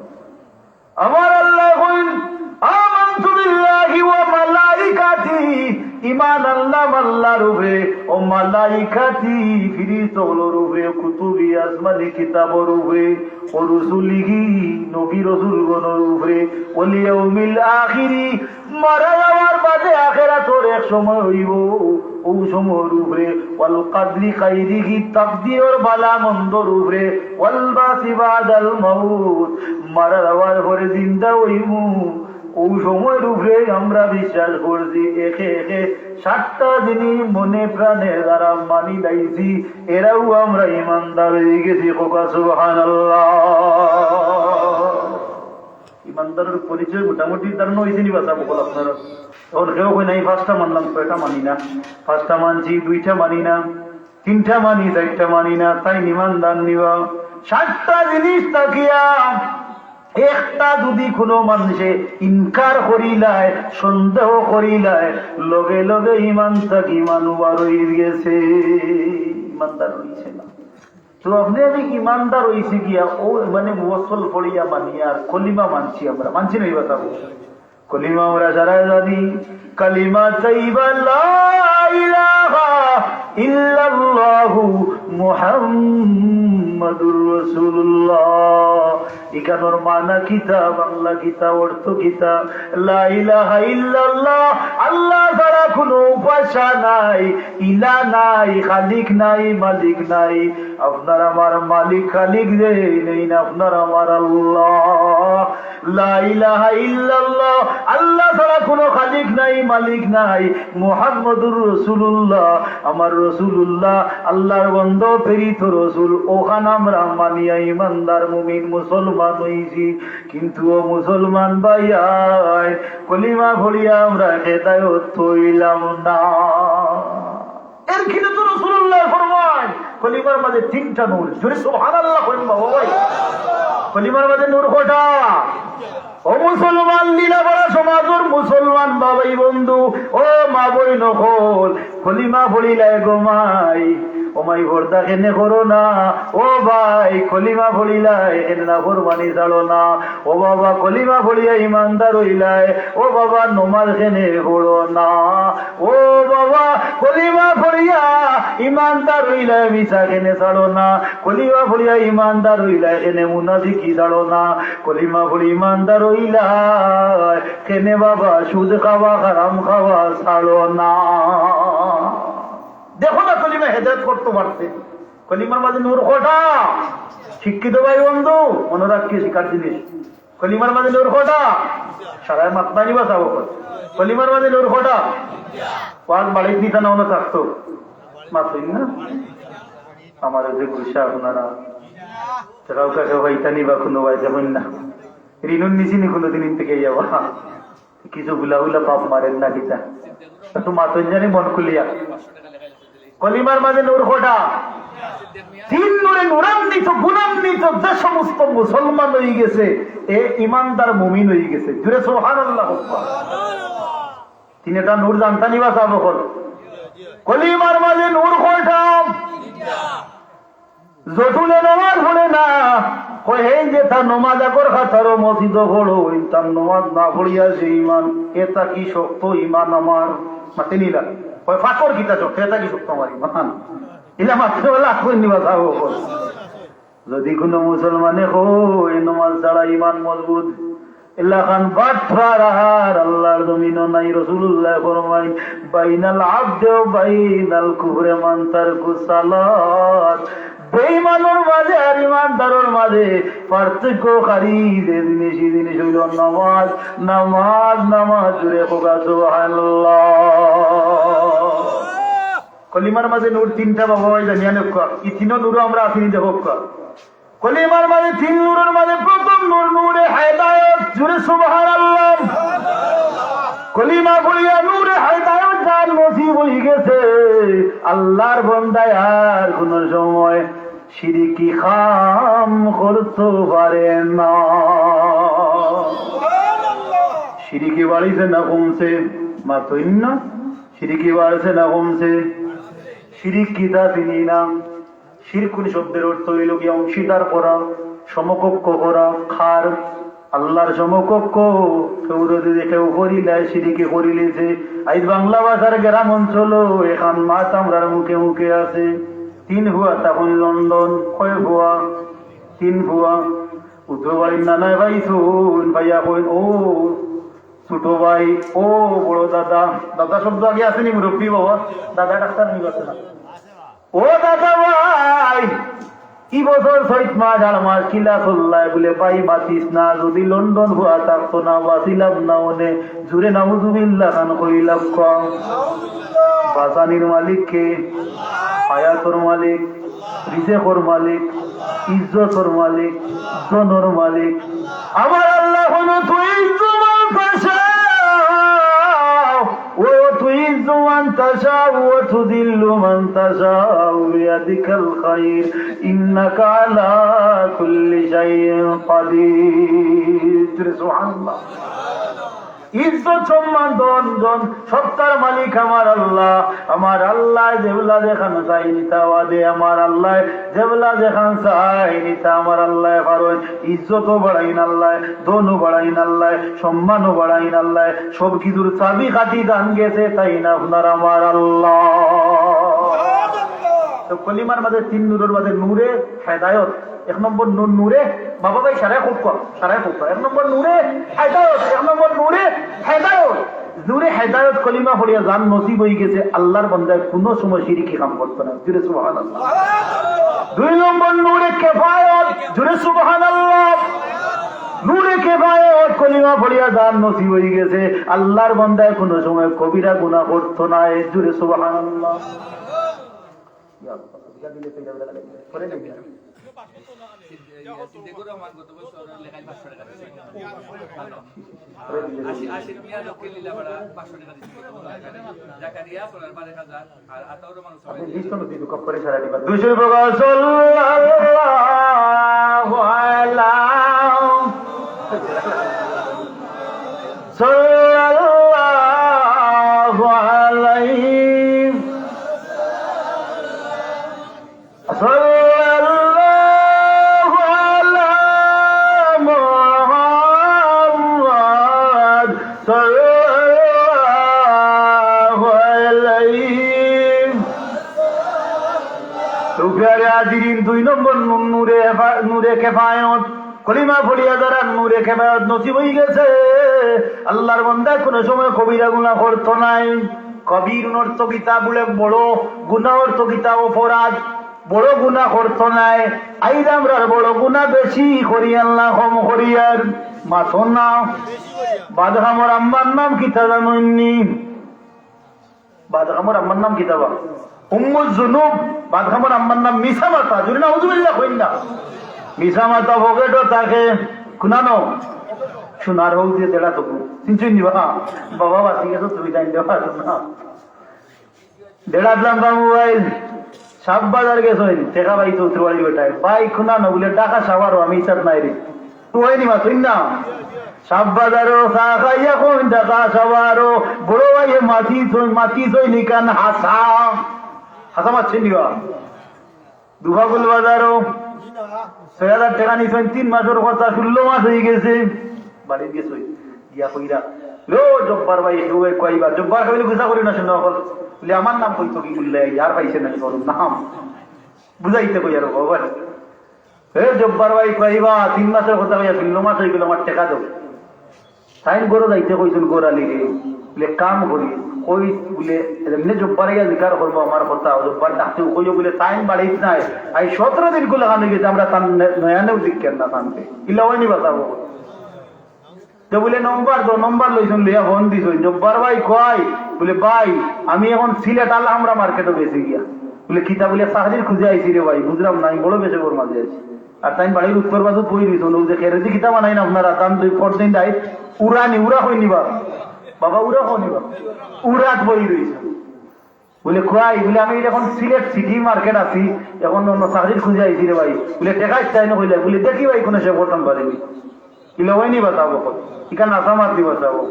আমার আল্লাহ কইন আমানতু বিল্লাহি ওয়া মালাইকাতি, ঈমান আল্লাহ আল্লাহর উপরে, ও মালাইকাতি ফিরিস্তাগুলোর উপরে, কুতুবি আসমানি কিতাবের উপরে, ও রুসুলিহি নবী রাসূলগণের উপরে, ওয়াল ইয়াউমিল আখিরি মারা যাওয়ার বাদে আখিরাতের এক সময় হইব, ও সময়ের উপরে, ওয়াল কাদরি খাইরিহি তাকদীর বালা মন্দর উপরে, ওয়াল বাসি বাদাল মাউত মারা যাওয়ার পরে জিন্দা হইব, ও সময়ের উপরে আমরা বিশ্বাস করছি। একে একে 7টা জিনিস মনে প্রাণে যারা মানি লাইছি এরাও আমরা ইমানদার হয়ে গেছি। সুবহানাল্লাহ। ইমানদারের পরিচয় মোটামুটি ধারণা হয়েছে নি বাঁচাবো বল আপনারা। তখন কেউ কই নাই 5টা মানলাম, 6টা মানি না, 5টা মানছি, 2টা মানি না, 3টা মানি, 4টা মানি না, তাই ইমানদার নিবা। 7টা জিনিস তাকিয়া একটা যদি কোনো মানুষে ইনকার করিলায়, সন্দেহ করিলায়, লগে লগে ইমান থাকি মানুবার হয়ে গেছে, ইমানদার হইছে না। তো আপনি আমি ইমানদার হইছি গিয়া ও মানে মুসল পড়িয়া মানি আর কলিমা মানছি, আমরা মানছি না এই কথা। কলিমা আমরা যারা জানি কালিমা তাইবা লা ইলাহা ইল্লাল্লাহু মুহাম্মাদুর রাসূলুল্লাহ, ইকানোর মানা কিতা, বাংলা কিতা, অর্থ কিতা, লা ইলাহা ইল্লাল্লাহ, আল্লাহ ছাড়া কোনো উপাস্য নাই, ইলা নাই, খালিক নাই, মালিক নাই। আপনার আমার মালিক খালিক রে নেই না, আপনার আমার আল্লাহ। লা ইলাহা ইল্লাল্লাহ, আল্লাহ ছাড়া কোনো খালিক নাই, মালিক নাই। মুহাম্মাদুর রাসূলুল্লাহ, আমার রাসূলুল্লাহ আল্লাহর বন্ধ প্রেরিত রাসূল। ওখান আমরা মানিয়া ইমানদার মুমিন মুসলমান হইছি। কিন্তু ও মুসলমান ভাইয়াই, কলিমা ভরিয়া আমরা হেদায়েত হইলাম না। এর কিনা তো রাসূলুল্লাহ ফরমান কলিমার মাঝে তিনটা নূর। জোরে সুবহানাল্লাহ কইন বাবা ভাই। কলিমার মাঝে নূর কয়টা? ও মুসলমান লীলাপাড়া সমাজের মুসলমান বাবাই বন্ধু, ও মা বই নকল, কলিমা ভরিলাই গোমাই ওমাই ভর্দা কেনে করো না। ও ভাই কলিমা ভরিলাই এনে না ফরমানি ছাড়ো না। ও বাবা কলিমা ভরিয়া ইমানদার হইলাই, ও বাবা নমাজ কেনে পড়ো না। ও বাবা কলিমা ভরিয়া ইমানদার হইলাই মিশা কেনে ছাড়ো না। কলিমা ভরিয়া ইমানদার হইলাই এনে মুনাফিকি ছাড়ো না। কলিমা ভরি ইমানদার হইলাই কেনে বাবা সুদ খাওয়া হারাম খাওয়া ছাড়ো না। দেখো না কলিমা হেদায়েত করতে পারছে। কলিমার মাঝে নূর কটা? শিক্ষিত ভাই বন্ধু মনে রাখি শিকার জিনিস। কলিমার মাঝে নূর কটা? সারায় মাতমানি বাঁচাবো। কলিমার মাঝে নূর কটা? পাঁচ বাড়ির দিতা না মনে থাকতো মাতই না। আমার যে গুসা আপনারা কাউকে কেউ হইতানি বা কোনো ভাই যাবেন না, ঋণুর নিচিনি কোনোদিন থেকে যাবা কিছু গুলা গুলা পাপ মারেন না কিতা একটু মাতন জানি মন খুলিয়া। কলিমার মাঝে নূর কটা? তিন নূরে নূরান্বিত গুণান্বিত যে সমস্ত মুসলমান হয়ে গেছে এ ইমানদার মুমিন হয়ে গেছে। জুড়ে সুবহানাল্লাহ। তিনটা নূর জানতানি বা চাবো কর। কলিমার মাঝে নূর কয়টা? জটুলে নামাজ পড়ে না কহেন যে তার নমাজ আকর খাতারও মসজিদ পড়ো, তার নমাজ না পড়িয়া যে ইমান, এটা কি শক্ত ইমান আমার? মাতে নিলা ফাঁকর গীতা শক্ত, এটা কি শক্ত আমার ইমান? এলা মাত্র নিবা যাবো। যদি কোনো মুসলমানে হয় নমাজ ছাড়া ইমান মজবুত, এলাকান বাটফার আল্লাহর জমিন নাই। রাসূলুল্লাহ ফরমাই বাইনাল আবদে বাইনাল কুফরে মান তারকু সালাত, বেঈমানের মাঝে আর ইমানদারের মাঝে পার্থক্যকারী যে জিনিস এই জিনিস হইল নামাজ। নামাজ নামাজ জুড়ে হোকা সুবহানাল্লাহ। কলিমার মাঝে নূর তিনটা বাবা ভাই জানিয়া নেকা, এই তিন নূর আমরা আসিনি দেখো। কলিমার মাঝে তিন নূরের মাঝে প্রথম নূর নূরে হেদায়েত। জুড়ে সুবহানাল্লাহ। কলিমা পড়িয়া নূরে হেদায়েত যার নসিব হয়ে গেছে, আল্লাহর বান্দায় আর কোন সময় শিরকি কাম করতে পারে না। শিরকি বাড়িছে না কমছে? মাতই না। শিরকি বাড়ছে না কমছে? শিরিক কিতা চিনি না। শিরকুন শব্দের অর্থ হইল কি অংশীদার করা, সমকক্ষ করা, খার আল্লাহর সমকক্ষ কেউ যদি কেউ করিলায় শিরিকে করিলেছে। আজ বাংলা ভাষার গ্রাম অঞ্চল এখন মাছ আমরার মুখে মুখে আছে। তিন ভুয়া তখন লন্ডন, কয় ভুয়া? তিন ভুয়া। উত্তর বাড়ির নানায় ভাই শুন ভাইয়া কইন ও ছোট ভাই, ও বড় দাদা। দাদা শব্দ আগে আসেনি মুরব্বী বাবা, দাদা ডাক্তার নিয়ে গেছে না। ও দাদা ভাই কি বছর 6 মাস 8 মাস কিলা চল্লায় বলে পাই বাঁচিস না। যদি লন্ডন ভুয়া থাকতো না বাঁচিলাম না মনে। জুড়ে নাউজুবিল্লাহ খান কইলাম কম। বাঁচানির মালিক কে? হায়াতর মালিক, রিজেকর মালিক, ইজ্জতর মালিক, জনর মালিক আমার আল্লাহ হলো। তুই জুমার পাশে ও তুই জুমার من تشاء وتذل من تشاء بيدك الخير إنك على كل شيء قدير سبحان الله ইজ্জত সম্মান দন সত্তার মালিক আমার আল্লাহ যেগুলা যেখান চাই নিতাওয়া দে আমার আল্লাহ যেগুলা যেখান চাই নিতা আমার আল্লাহ পারেন ইজ্জতও বাড়াইন আল্লাহ দনও বাড়াইন আল্লাহ সম্মানও বাড়াইন আল্লাহ সব কিছুর চাবি কাঠি দান গেছে তাই না আপনার আমার আল্লাহ তো কলিমার মাঝে 3 নূরের মাঝে নূরে হেদায়ত এক নম্বর নূরে বাবা ভাই সারাই খুব কম এক নম্বর নূরে হেদায়ত এক নম্বর নূরে হেদায়ত নূরে হেদায়ত কলিমা পড়িয়া জান নসিব হয়ে গেছে আল্লাহর বান্দায় কোনো সময় শিরকি কাম করতো না জুড়ে সুবহানাল্লাহ 2 নম্বর নূরে কিফায়াত জুড়ে সুবহানাল্লাহ নূরে কিফায়াত কলিমা পড়িয়া জান নসিব হয়ে গেছে আল্লাহর বান্দায় কোনো সময় কবিরা গুনাহ করতো না জুড়ে সুবহানাল্লাহ ইয়া আল্লাহ দিলে কইরা লাগে পরে নেই দুই নম্বর নূরে কিফায়াত কলিমা পড়িয়া যারা নূরে কিফায়াত নসিব হয়ে গেছে আল্লাহর বান্দা কোন সময় কবিরা গুনাহ করতো নাই কবির অর্থ কিতা বলে বড় গুনাহ অর্থ কিতা অপরাধ বড় গুনাহ করতো নাই আইরামরার বড় গুনাহ বেশি করি আল্লাহ কম করিয়ার মাথো না বাদহামর আম্মার নাম কিতা জানুননি বাদহামর আম্মার নাম কিতা বা উম্মুল জুনুব বাদহামর আম্মার নাম মিসা মাতা জুরি না উজুবিল্লাহ কইন না মিসা মাতা ভগেটো তাকে কুনানো সোনার হোক দিয়ে দেড়া তবু চিনচুই নিবা বাবা বাসি গেছো তুমি জানি দেবা না দেড়া দিলাম বা মোবাইল সাপ বাজার গেছো টেকা পাই তো উত্তর বাড়ি বেটায় ভাই কুনানো বলে টাকা সাবারও আমি ইচ্ছাত নাই রে তুই নিবা তুই না সাপ বাজারও চা খাইয়া কোন টাকা সাবারও বড় ভাইয়ে মাতি থই নিকান হাসা মারছে নিবা দুহাগুল বাজারও ৬,০০০ টাকা নিছেন 3 মাসের কথা 16 মাস হয়ে গেছে বাড়ি গেছে গিয়া কইরা লো জব্বার ভাই দুই কইবার জব্বার কইলে গুছা করি না শুনো বলে আমার নাম কইতো কি বললে আর পাইছে না ওর নাম বুঝাইতে কই আর বাবা হে জব্বার ভাই কইবা 3 মাসের কথা কইয়া 16 মাস হয়ে গেল আমার টাকা দাও সাইন গরো যাইতে কইছেন গোরালি রে বলে কাম করি কই বলে এমনি জব্বারে গিয়া জিকার করবো আমার কথা জব্বার ডাকতে কইও বলে টাইম বাড়াইছ নাই আই 17 দিন গুলো লাগানো গেছে আমরা তার নয়ানেও দিকেন না টানতে ইলা হয়নি বাতাবো তো বলে নম্বর লইছেন লইয়া ফোন দিছ জব্বার ভাই কয় বলে ভাই আমি এখন সিলেট আল্লাহ আমরা মার্কেটে বেঁচে গিয়া বলে কিতা বলে চাকরির খুঁজে আইছি রে ভাই বুঝলাম না বড় বেঁচে ওর মাঝে আছি আর তাই বাড়ির উত্তর বাজু বই দিছ যে খেরেজি কিতা বানাই না আপনারা দাম 2 দিন দায় উড়া হয়নি বাবা উড়া হয়নি উড়াত বই রয়েছে বলে কয় বলে আমি এখন সিলেট সিটি মার্কেট আছি এখন অন্য চাকরির খুঁজে আইছি রে ভাই বলে টেকা চাই না হইলে বলে দেখি ভাই কোনো সে বটন পারেনি কিলো হয়নি বাতাবো এখানে আশা মারতি বাতাবো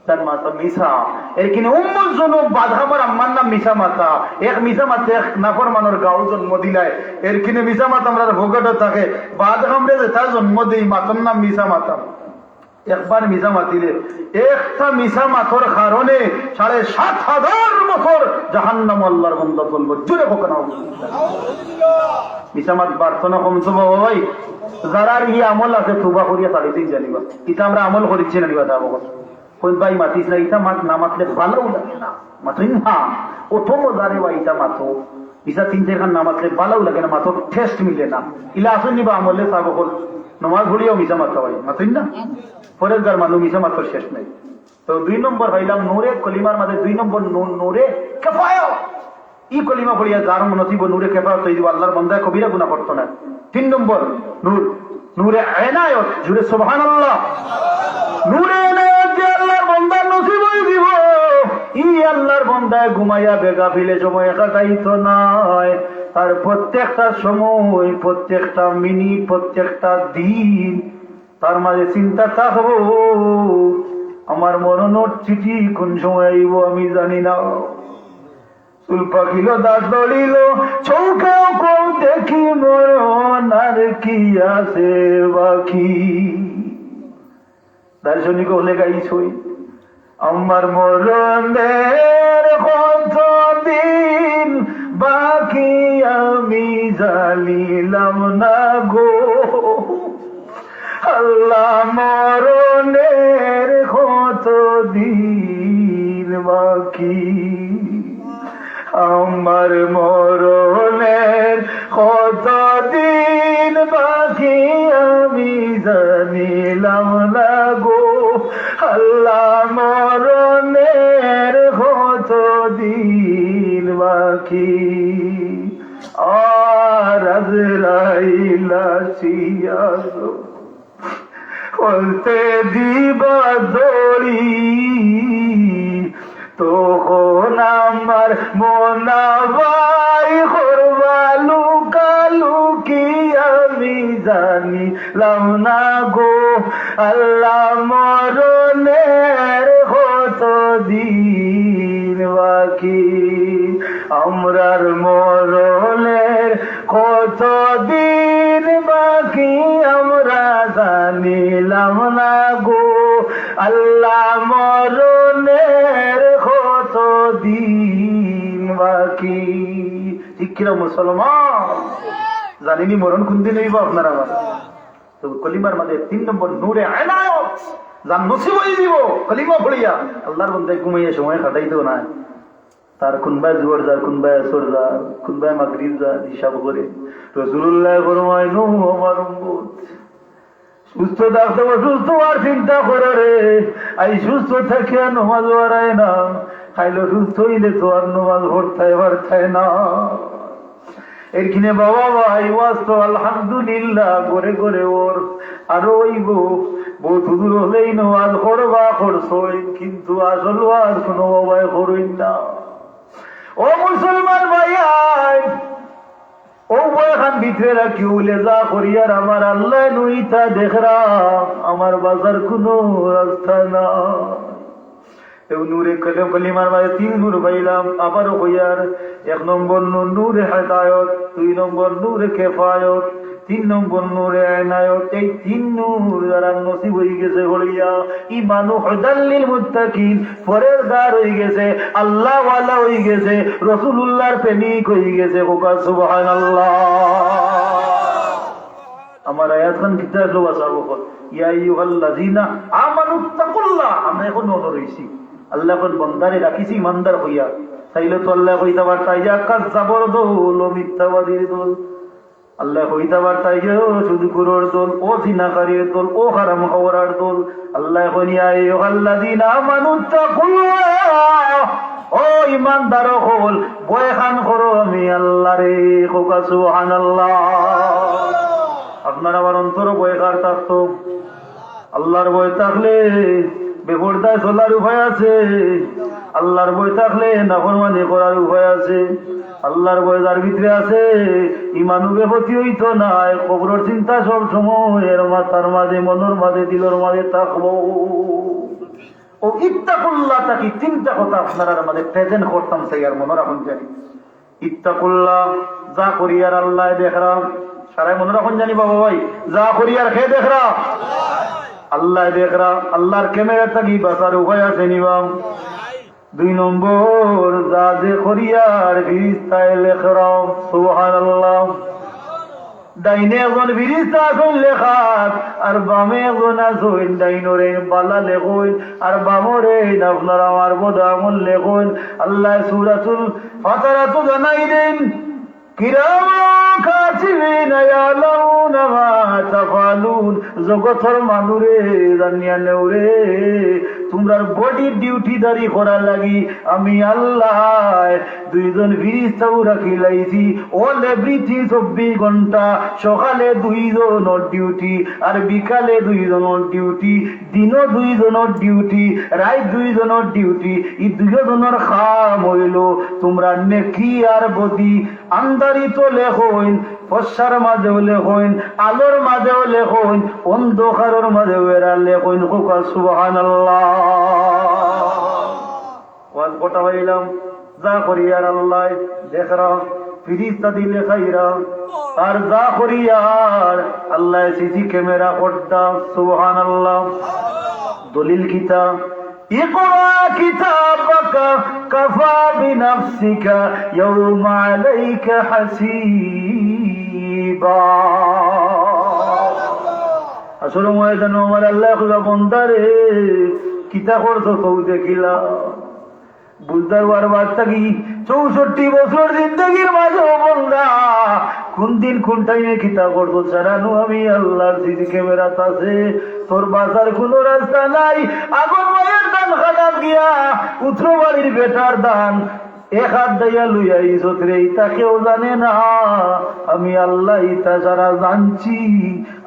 তার মাতা মিশা এখানে উম্মুল জুনুব বাদহামর আম্মার নাম মিশা মাতা এক মিশা মাতা এক নাফরমানের গাঁও জন্ম দিলায় এখানে মিশা মাতা আমরা ভোগেট থাকে বাদহামরে যে তার জন্ম দেই মাতার নাম মিশা মাতা একবার মিশা মাতিলে একটা মিশা মাথর কারণে ৭,৫০০ বছর জাহান্নাম আল্লাহর বান্দা চলবে জুড়ে হোক না মিশা মাত প্রার্থনা কমছো বাবা ভাই যারা ই আমল আছে তুবা করিয়া তাড়িতেই জানিবা এটা আমরা আমল করিচ্ছি না নিবা যাবো কোন ভাই মাতিস না ইটা মাত না মাতলে ভালো লাগে না মাতুই না প্রথম জানে বা ইটা মাথো ইসা 3 খান না মাতলে ভালো লাগে না মাথো টেস্ট মিলে না ইলা আসুন নিবা আমলে যাবো নমাজ ভরিয়াও মিশা মাথা ভাই মাতুই না ফরেজগার মানুষ মিশা মাথর শেষ নাই তো 2 নম্বর ভাইলাম নূরে কলিমার মাঝে 2 নম্বর নূরে কিফায়াত ই কলিমা পড়িয়া যার নসিব নূরে কিফায়াত হইব আল্লাহর বান্দা কবিরা গুনাহ করতো না 3 নম্বর নূরে ইনায়াত জুড়ে সুবহানাল্লাহ নূরে ইনায়াত যে আল্লাহর বান্দা নসিব হই দিব ই আল্লাহর বান্দায় ঘুমাইয়া বেগাফিলে সময় কাটাইতো নাই, তার প্রত্যেকটা সময়, প্রত্যেকটা মিনিট, প্রত্যেকটা দিন তার মাঝে চিন্তা থাকবো আমার মরণের চিঠি কোন সময় আইব আমি জানি না। চুল পাখিল, দাঁত দড়িল, চৌকেও কম দেখি মরণ আর কি আছে বাকি। দার্শনিক হলে গাইছই আমার মরণের কত দিন বাকি আমি জানিলাম না গো। আল্লাহ মরণের কত দিন বাকি, আমার মরণের কত দিন বাকি আমি জানিলাম না গো। আল্লাহ মরণের কত দিন বাকি, আর আজরাইল আসিয়া বলতে দিবা দড়ি, তখন আমার মনাবাই করবা লুকালুকি আমি জানিলাম না গো। আল্লাহ মরণের কত দিন বাকি, আমরার মরণের কত দিন বাকি আমরা জানিলাম না গো। আল্লাহ মরণের কত দিন বাকি। ঠিক কিনা মুসলমান? জানিনি মরণ কোন দিন হইব আপনার আমার? তো কলিমার মাঝে 3 নম্বর নূরে আনায়ত, যার নসিব হয়ে দিব কলিমা পড়িয়া আল্লাহর বন্দায় ঘুমাইয়া সময় কাটাইতো না। তার কোনবাই জোয়ার যার, কোনবাই আসর যার, কোনবাই মাগরিব যার হিসাব করে রাসূলুল্লাহ ফরমায় নো আমার উম্মত সুস্থ থাকতে অসুস্থ আর চিন্তা করে রে। আই সুস্থ থাকিয়া নমাজ পড়ায় না, খাইলো সুস্থ হইলে তো আর নমাজ পড়তায় না। এরখানে বাবা ভাই ওয়াজ তো আলহামদুলিল্লাহ করে করে ওর আরো হইব, বহুত দূর হলেই নমাজ পড়বা করছই, কিন্তু আসল ওয়াজ কোনো বাবাই করইন না। ও মুসলমান ভাই, ও বয়খান ভিতরে রাখি উলে যা করিয়ার আমার আল্লাহ নুইতা দেখরা, আমার বাজার কোনো রাস্তা না। নূরে কলিমার মাঝে 3 নূর পাইলাম, আবারও হইয়ার 1 নম্বর নূরে হেদায়ত, 2 নম্বর নূরে কেফায়ত, 3 নম্বর নূরে এনায়ত। এই 3 নূর যারা নসিব হয়ে গেছে হলিয়া ইমানু হুদাল্লিল মুত্তাকিন, পরেজগার হয়ে গেছে, আল্লাহ ওয়ালা হয়ে গেছে, রাসূলুল্লাহর প্রেমিক হয়ে গেছে। ওকা সুবহানাল্লাহ। আমার আয়াতখান কিতাব বাসাবো ইয়া আইয়ুহাল্লাযিনা আমানুত্তাকুল্লাহ। আমরা এখন নজর হইছি আল্লাহ কোন বান্দারে রাখিছি ইমানদার হইয়া, তাইলে তো আল্লাহ হইতা পারতাই যে কাযযাবর দল, মিথ্যাবাদীর দল। আল্লাহ হইতা পারতাই যে শুধু কুরর দল, ও জিনাকারীর দল, ও হারাম খাওয়ার দল। আল্লাহ কোন ইয়া আইয়ুহাল্লাযিনা আমানুত্তাকুল্লাহ, ও ইমানদার হল ভয় খান করো আমি আল্লাহরে। ওকা সুবহানাল্লাহ। আপনার আমার অন্তর বয়কার থাকতো, আল্লাহর বই থাকলে বেপরদায় চলার উপায় আছে, আল্লাহর বই থাকলে নাফরমানি করার উপায় আছে। আল্লাহর বই যার ভিতরে আছে ইমানু বেপতি হইতো না, কবরের চিন্তা সব সময় এর মাথার মাঝে, মনের মাঝে, দিলের মাঝে থাকবো। ও ইত্তাকুল্লাহ তাকি 3টা কথা আপনার মাঝে প্রেজেন্ট করতাম, সেই আর মনে রাখুন জানি। ইত্তাকুল্লাহ, যা করি আর আল্লাহ দেখরাম, সারাই মনে রাখুন জানি বাবা ভাই, যা করি আর খেয়ে দেখরা আল্লাহ দেখরা। আল্লাহর ক্যামেরা থাকি বাঁচার উপায় আছে নিবাম। 2 নম্বর, যা যে করি আর ফিরিস্তায় লেখরাম। সুবহানাল্লাহ। ডাইনে একজন ফিরিস্তা আছেন লেখাত, আর বামে একজন আছেন ডাইনরে বালা লেখুন, আর বামরে আপনার আমার বদামল লেখুন। আল্লাহ সূরাতুল ফাতিহা তো জানাই দেন, জগতর মানুরে জানিয়া নেওরে তোমরা বডি ডিউটিদারি করার লাগি আমি আল্লাহ দুইজন ফিরিস্তাও রাখি লাইছি অল এভরিথিং 24 ঘন্টা সকালে দুইজনের ডিউটি আর বিকালে দুইজনের ডিউটি দিনও দুইজনের ডিউটি রাত দুইজনের ডিউটি এই দুইজনের খাম হইল তোমরা নেকি আর বদি আন্দারিত লেখইন ফসার মাঝেও লেখইন আলোর মাঝেও লেখইন অন্ধকারের মাঝেও এরা লেখইন কোকা সুবহানাল্লাহ ওয়াজ কটা হইলাম যা করি আর আল্লাহ দেখরা ফিরিস্তা দিলে খাইরা আর যা করি আর আল্লাহ সিসি ক্যামেরা করতা সুবহানাল্লাহ দলিল কিতাব اقرأ كتابك كفى بنفسك يوم عليك حسيبا আসলে ময়দান আমার আল্লাহ খুদা বন্দারে কিতা করছো তো দেখিলা বুঝদার বারবার থাকি 64 বছর জিন্দগির মাঝে বন্দা কোন দিন কোন টাইমে কিতা করতো জানানো আমি আল্লাহর সিসি ক্যামেরা আছে তোর বাজার কোন রাস্তা নাই আগুন মায়ের দান খারাপ গিয়া উত্তর বাড়ির বেটার দান এক হাত দাইয়া লইয়া ইজত রে ইতা কেউ জানে না আমি আল্লাহ ইতা যারা জানছি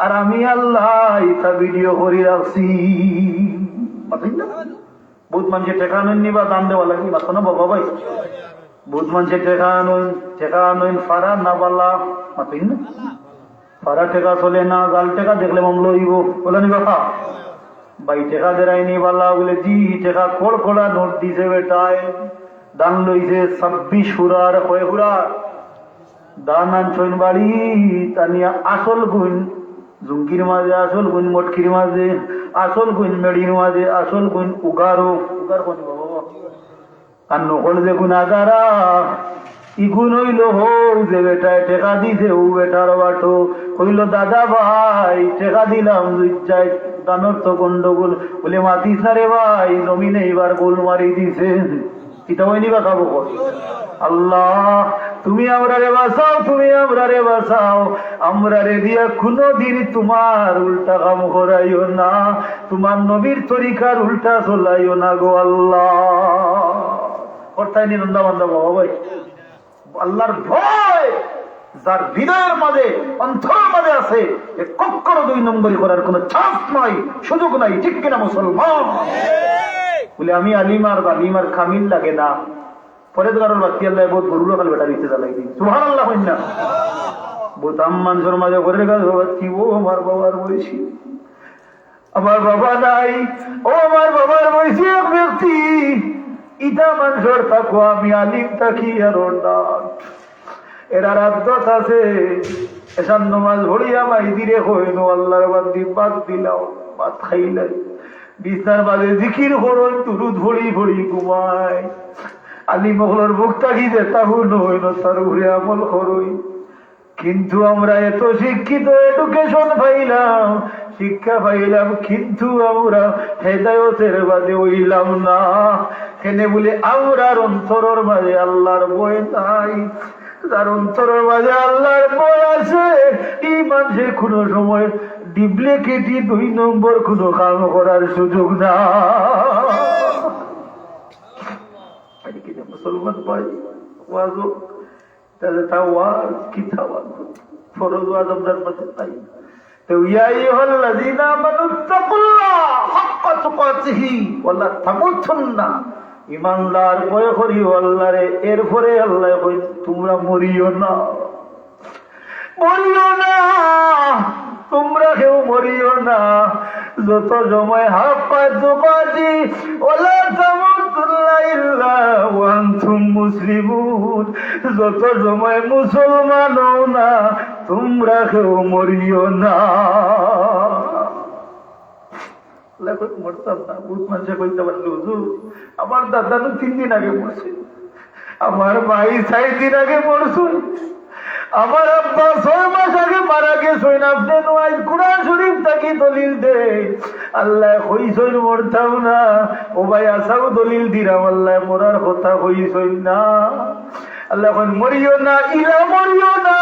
আর আমি আল্লাহ ইতা ভিডিও করে রাখছি বহুত মানুষের টেকা নইন নিবা দান দেওয়া লাগি মাথা না বাবা ভাই বহুত মানুষের টেকা নইন ফারা না বালা মাতিন না ফারা টেকা চলে না জাল টেকা দেখলে মামলা হইব বলে নিবা খা ভাই টেকা দেরাই নি বালা বলে জি টেকা খড়খড়া নোট দিছে বেটায় দান লইছে 26 হুরার কয় হুরা দান আনছইন বাড়ি তানিয়া আসল গুণ জুঙ্গির মাঝে আসল গুণ মটকির মাঝে আসল গুণ মেড়ির মাঝে আসল গুণ উগার কোন বাবা আর নকল যে গুণাগারা ইগুন হইল হোক যে বেটায় টেকা দিছে ও বেটার বাটো কইল দাদা ভাই টেকা দিলাম যাই দানোর তো গন্ডগোল বলে মাতিস না রে ভাই জমিনে এবার গোল মারি দিছে এটা হয়নি বা খাবো আল্লাহ তুমি আমরা রে বাঁচাও তুমি আমরা রে বাঁচাও আমরা রে দিয়া কোনদিন তোমার উল্টা কাম করাইও না তোমার নবীর তরিকার উল্টা চলাইও না গো আল্লাহ করতাই নিন্দা বান্ধব বাবা ভাই আল্লাহর ভয় যার হৃদয়ের মাঝে অন্তরের মাঝে আছে কখনো 2 নম্বরই করার কোন চান্স নাই সুযোগ নাই ঠিক কিনা মুসলমান বলে আমি আলিমার খামিল লাগে না পরে তো বাকি আল্লাহ বহুত গরুর কাল বেটা দিতে চালাই দিই সুবহানাল্লাহ হইন না বহুত মানুষের মাঝে ঘরের কাজ কি ও আমার বাবার বয়সী আমার বাবা নাই ও আমার বাবার বয়সী এক ব্যক্তি ইটা মানুষের থাকো আমি আলিম থাকি আর এরা রাত আছে এসান নমাজ ভরিয়া মাই দিরে হইন আল্লাহর বান্দি বাদ দিলাও বাদ খাইলাই বিছনার বাজে জিকির হরই তুরুদ ভরি ভরি ঘুমায় আলী মহলের মুখ তাকি যে তাহু নইল তার উপরে আমল করই কিন্তু আমরা এত শিক্ষিত এডুকেশন পাইলাম শিক্ষা পাইলাম কিন্তু আমরা হেদায়তের বাদে হইলাম না এনে বলে আমরার অন্তরের মাঝে আল্লাহর ভয় নাই যার অন্তরের মাঝে আল্লাহর ভয় আছে এই মানুষের কোন সময় ডিবলে কেটি 2 নম্বর কোন কাম করার সুযোগ না মুসলমান ভাই ওয়াজ তাহলে তা ওয়াজ কি থাওয়াজ ফরজ ওয়াজ আপনার কাছে নাই তো ইয়া আইয়ুহাল্লাযীনা আমানুত্তাকুল্লাহ হাক্কা তুকাতিহি ওয়ালা তামুতুন্না ঈমানদার ভয় করিও আল্লাহরে এরপরে আল্লাহ কই তোমরা মরিও না তোমরা কেউ মরিও না যত সময় হাক্কা তুকাতি ওয়ালা তামুতুন্না ইল্লা ওয়া আনতুম মুসলিমুন যত সময় মুসলমান হও না তোমরা কেউ মরিও না মরতাম না বহুত মানুষে কইতে পারল হুজুর আমার দাদা 3 দিন আগে মরছে আমার ভাই 4 দিন আগে মরছে আমার আব্বা 6 মাস আগে মারা গেছে আপনি নয় কুরআন শরীফ থেকে দলিল দে আল্লাহ কইছই মরতাম না ও ভাই আসাও দলিল দিরাম আল্লাহ মরার কথা কইছই না আল্লাহ কই মরিও না ইলা মরিও না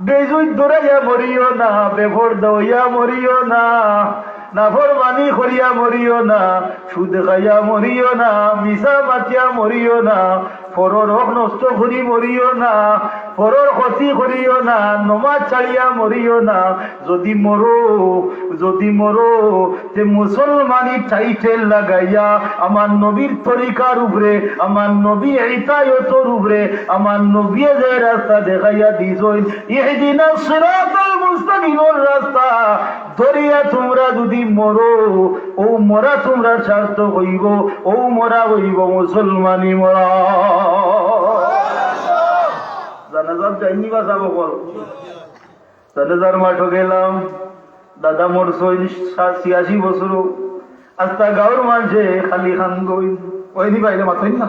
বেজুই দৌড়াইয়া মরিও না বেভর দইয়া মরিও না নাফরমানি করিয়া মরিও না, সুদ খাইয়া মরিও না, মিশা মাতিয়া মরিও না, পরর হক নষ্ট করি মরিও না, পরর ক্ষতি করিও না, নমাজ ছাড়িয়া মরিও না। যদি মরো যে মুসলমানি টাইটেল লাগাইয়া আমার নবীর তরিকার উপরে, আমার নবী ইতায়তর উপরে, আমার নবী যে রাস্তা দেখাইয়া দিছই, ইহদিনাস সিরাতাল মুস্তাকিমের রাস্তা ধরিয়া তোমরা যদি মরো, ও মরা তোমরা সার্থক হইব, ও মরা হইব মুসলমানি মরা। জানাজার যাইনি বা যাবো বল, জানাজার মাঠে গেলাম, দাদা মোর 86 বছর, আস্তা গাঁর মাঝে খালি খান গই ওইনি বাইরে মাথাই না,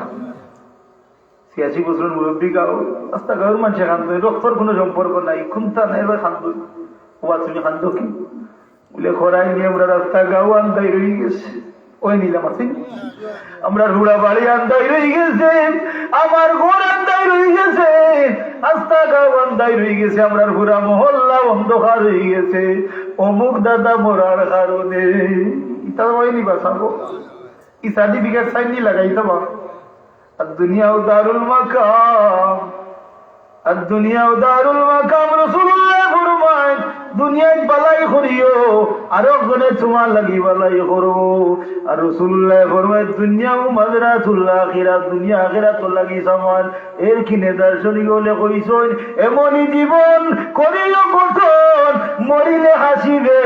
86 বছর মুরব্বী গাও, আস্তা গাঁর মাঝে খান গই, রক্তর কোনো সম্পর্ক নাই, খুনতা নাই, এবার খান গই। ওবা তুমি খান কি বলে খরাই নিয়ে আমরা রাস্তা গাও আন্দাই রয়ে গেছে, ওই নিলাম আছে, আমরা রুড়া বাড়ি আন্দাই রয়ে গেছে, আমার ঘর আন্দাই রয়ে গেছে, আস্তা গাও আন্দাই রয়ে গেছে, আমরা পুরা মহল্লা অন্ধকার হয়ে গেছে, অমুক দাদা মরার কারণে। ইতা ওই নিবা সাবো, ই সার্টিফিকেট সাইন নি লাগাইতে বা। আর দুনিয়া দারুল মাকাম, আর দুনিয়া দারুল মাকাম, রাসূলুল্লাহ ফরমায় দুনিয়ায় বালাই করিও, আর একজনে তোমার লাগি বালাই করো। আর রাসূলুল্লাহ ফরমায় দুনিয়াও মাযরাতুল আখিরাত, দুনিয়া আখিরাতুল লাগি সমান। এর কিনে দার্শনিক হলে কইছেন এমনই জীবন করিও গঠন, মরিলে হাসিবে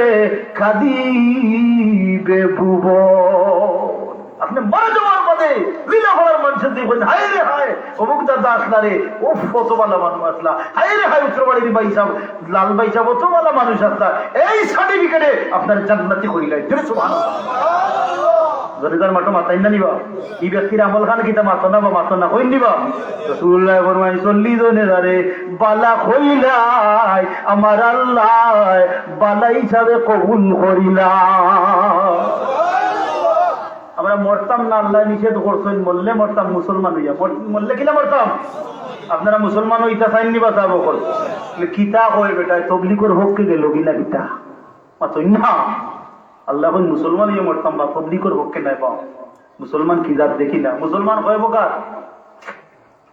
কাঁদিবে ভুবন। আপনি মারা যাওয়ার পথে লীলা করার মানুষের দেখবেন, হায় রে হায় অমুক দাদা আসলা রে, ও ফতোবালা মানুষ আসলা, হায় রে হায় উত্তরবাড়ির ভাই সাহেব, লাল ভাই সাহেব অতবালা মানুষ আসলা, এই সার্টিফিকেটে আপনার জান্নাতি করিলাই। জরিদার মাটো মাতাই না নিবা, এই ব্যক্তির আমল খান কিতা মাতো না বা মাতো না কই নিবা। রাসূলুল্লাহ ফরমায় 40 জনে যারে বালা কইলাই আমার আল্লাহ বালা হিসাবে কবুল করিলা। আমরা মরতাম না, আল্লাহ নিষেধ করছেন, মরলে মরতাম মুসলমান হইয়া, মরলে কিনা মরতাম। আপনারা মুসলমান হইতা চাইন নিবা চাবো কর কিতা কয় বেটা তবলিগের হককে গেল কিনা কিতা মাতই না। আল্লাহ মুসলমান হইয়া মরতাম বা তবলিগের হককে নাই পাও। মুসলমান কি জাত দেখি না, মুসলমান কয় প্রকার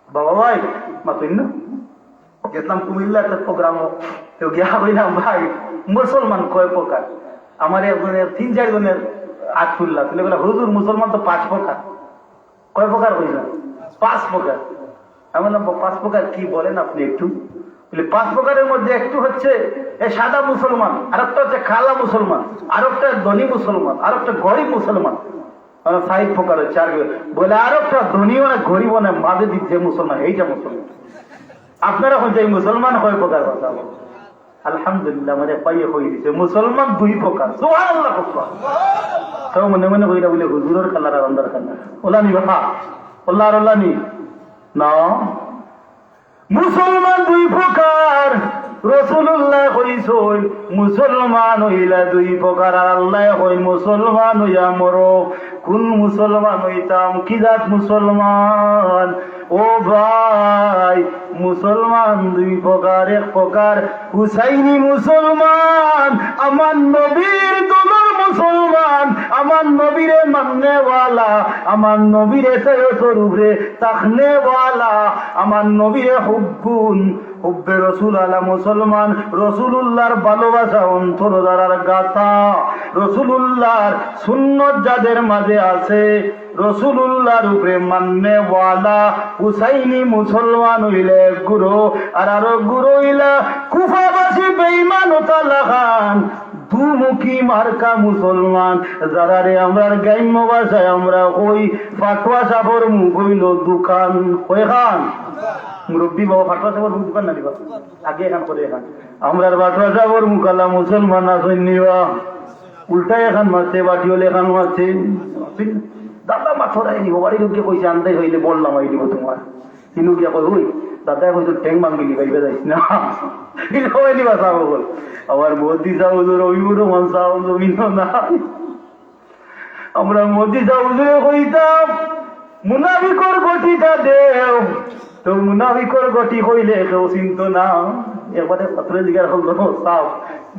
বাবা ভাই মাতই না। গেছিলাম কুমিল্লা একটা প্রোগ্রাম, তো গিয়া হইলাম ভাই মুসলমান কয় প্রকার। আমার একজনের 3-4 জনের আট তুললা তুলে বলে হুজুর মুসলমান তো 5 প্রকার। কয় প্রকার হইলাম? 5 প্রকার। আমি বললাম 5 প্রকার কি বলেন আপনি একটু? বলে 5 প্রকারের মধ্যে একটু হচ্ছে এই সাদা মুসলমান, আর একটা হচ্ছে কালা মুসলমান, আর একটা ধনী মুসলমান, আর একটা গরিব মুসলমান। 5 প্রকার হচ্ছে। আর বলে আর একটা ধনী মানে গরিব মানে মাঝে দিক যে মুসলমান, এইটা মুসলমান। আপনারা হচ্ছে এই মুসলমান কয় প্রকার কথা? আলহামদুলিল্লাহ আমাদের পাইয়ে হয়ে দিচ্ছে মুসলমান 2 প্রকার। সুবহানাল্লাহ। সব মনে মনে কইরা বলে হুজুরের কালার আর অন্দার কালার ওলানি বাবা ওল্লাহ আর ওলানি না। মুসলমান 2 প্রকার। রাসূলুল্লাহ কইছেন মুসলমান হইলা 2 প্রকার, আর আল্লাহ কই মুসলমান হইয়া মরো। কোন মুসলমান হইতাম? কি জাত মুসলমান? ও ভাই মুসলমান 2 প্রকার। এক প্রকার হুসাইনি মুসলমান, আমার নবীর দলের মুসলমান, আমার নবীরে মাননেওয়ালা, আমার নবীরে তরুরে তাকনেওয়ালা, আমার নবীরে হুব্বুন হুব্বে রসুল আলা মুসলমান। রসুলুল্লাহর ভালোবাসা অন্তর দ্বারার গাথা, রসুলুল্লাহর সুন্নত যাদের মাঝে আছে, রসুলুল্লাহর উপরে মাননেওয়ালা হুসাইনি মুসলমান হইলে গুরু, আর আরো গুরু হইলা কুফাবাসী বেঈমান ও তালাখান দুমুখী মার্কা মুসলমান। যারা রে আমরা গ্রাম্য ভাষায় আমরা ওই ফাটুয়া সাপর মুখ হইল দোকান। ওই খান মুরব্বী বাবা ফাটুয়া সাপর মুখ দোকান না দিবা আগে এখান করে এখান আমরা ফাটুয়া সাপর মুখ আলা মুসলমান আসেন নিবা উল্টা এখান মারছে বাটি হলে এখান মারছে দাদা মাথরাই নিব বাড়ি লোককে কইছে আন্দাই হইলে বললাম আই দিব তোমার তিনু গিয়া কই ওই দাদা কইছে ট্যাং মাঙ্গিলি ভাইবে যাইস না সবাই নিবা চাবো বল আবার মোদি চাও রবিগুরু মান চাও জমিন না। আমরা মোদি চাও কইতাম মুনাফিকর গটিটা দেও, তো মুনাফিকর গটি হইলে কেউ চিন্ত না। এবারে পাত্রে জিজ্ঞাসা করলো চাও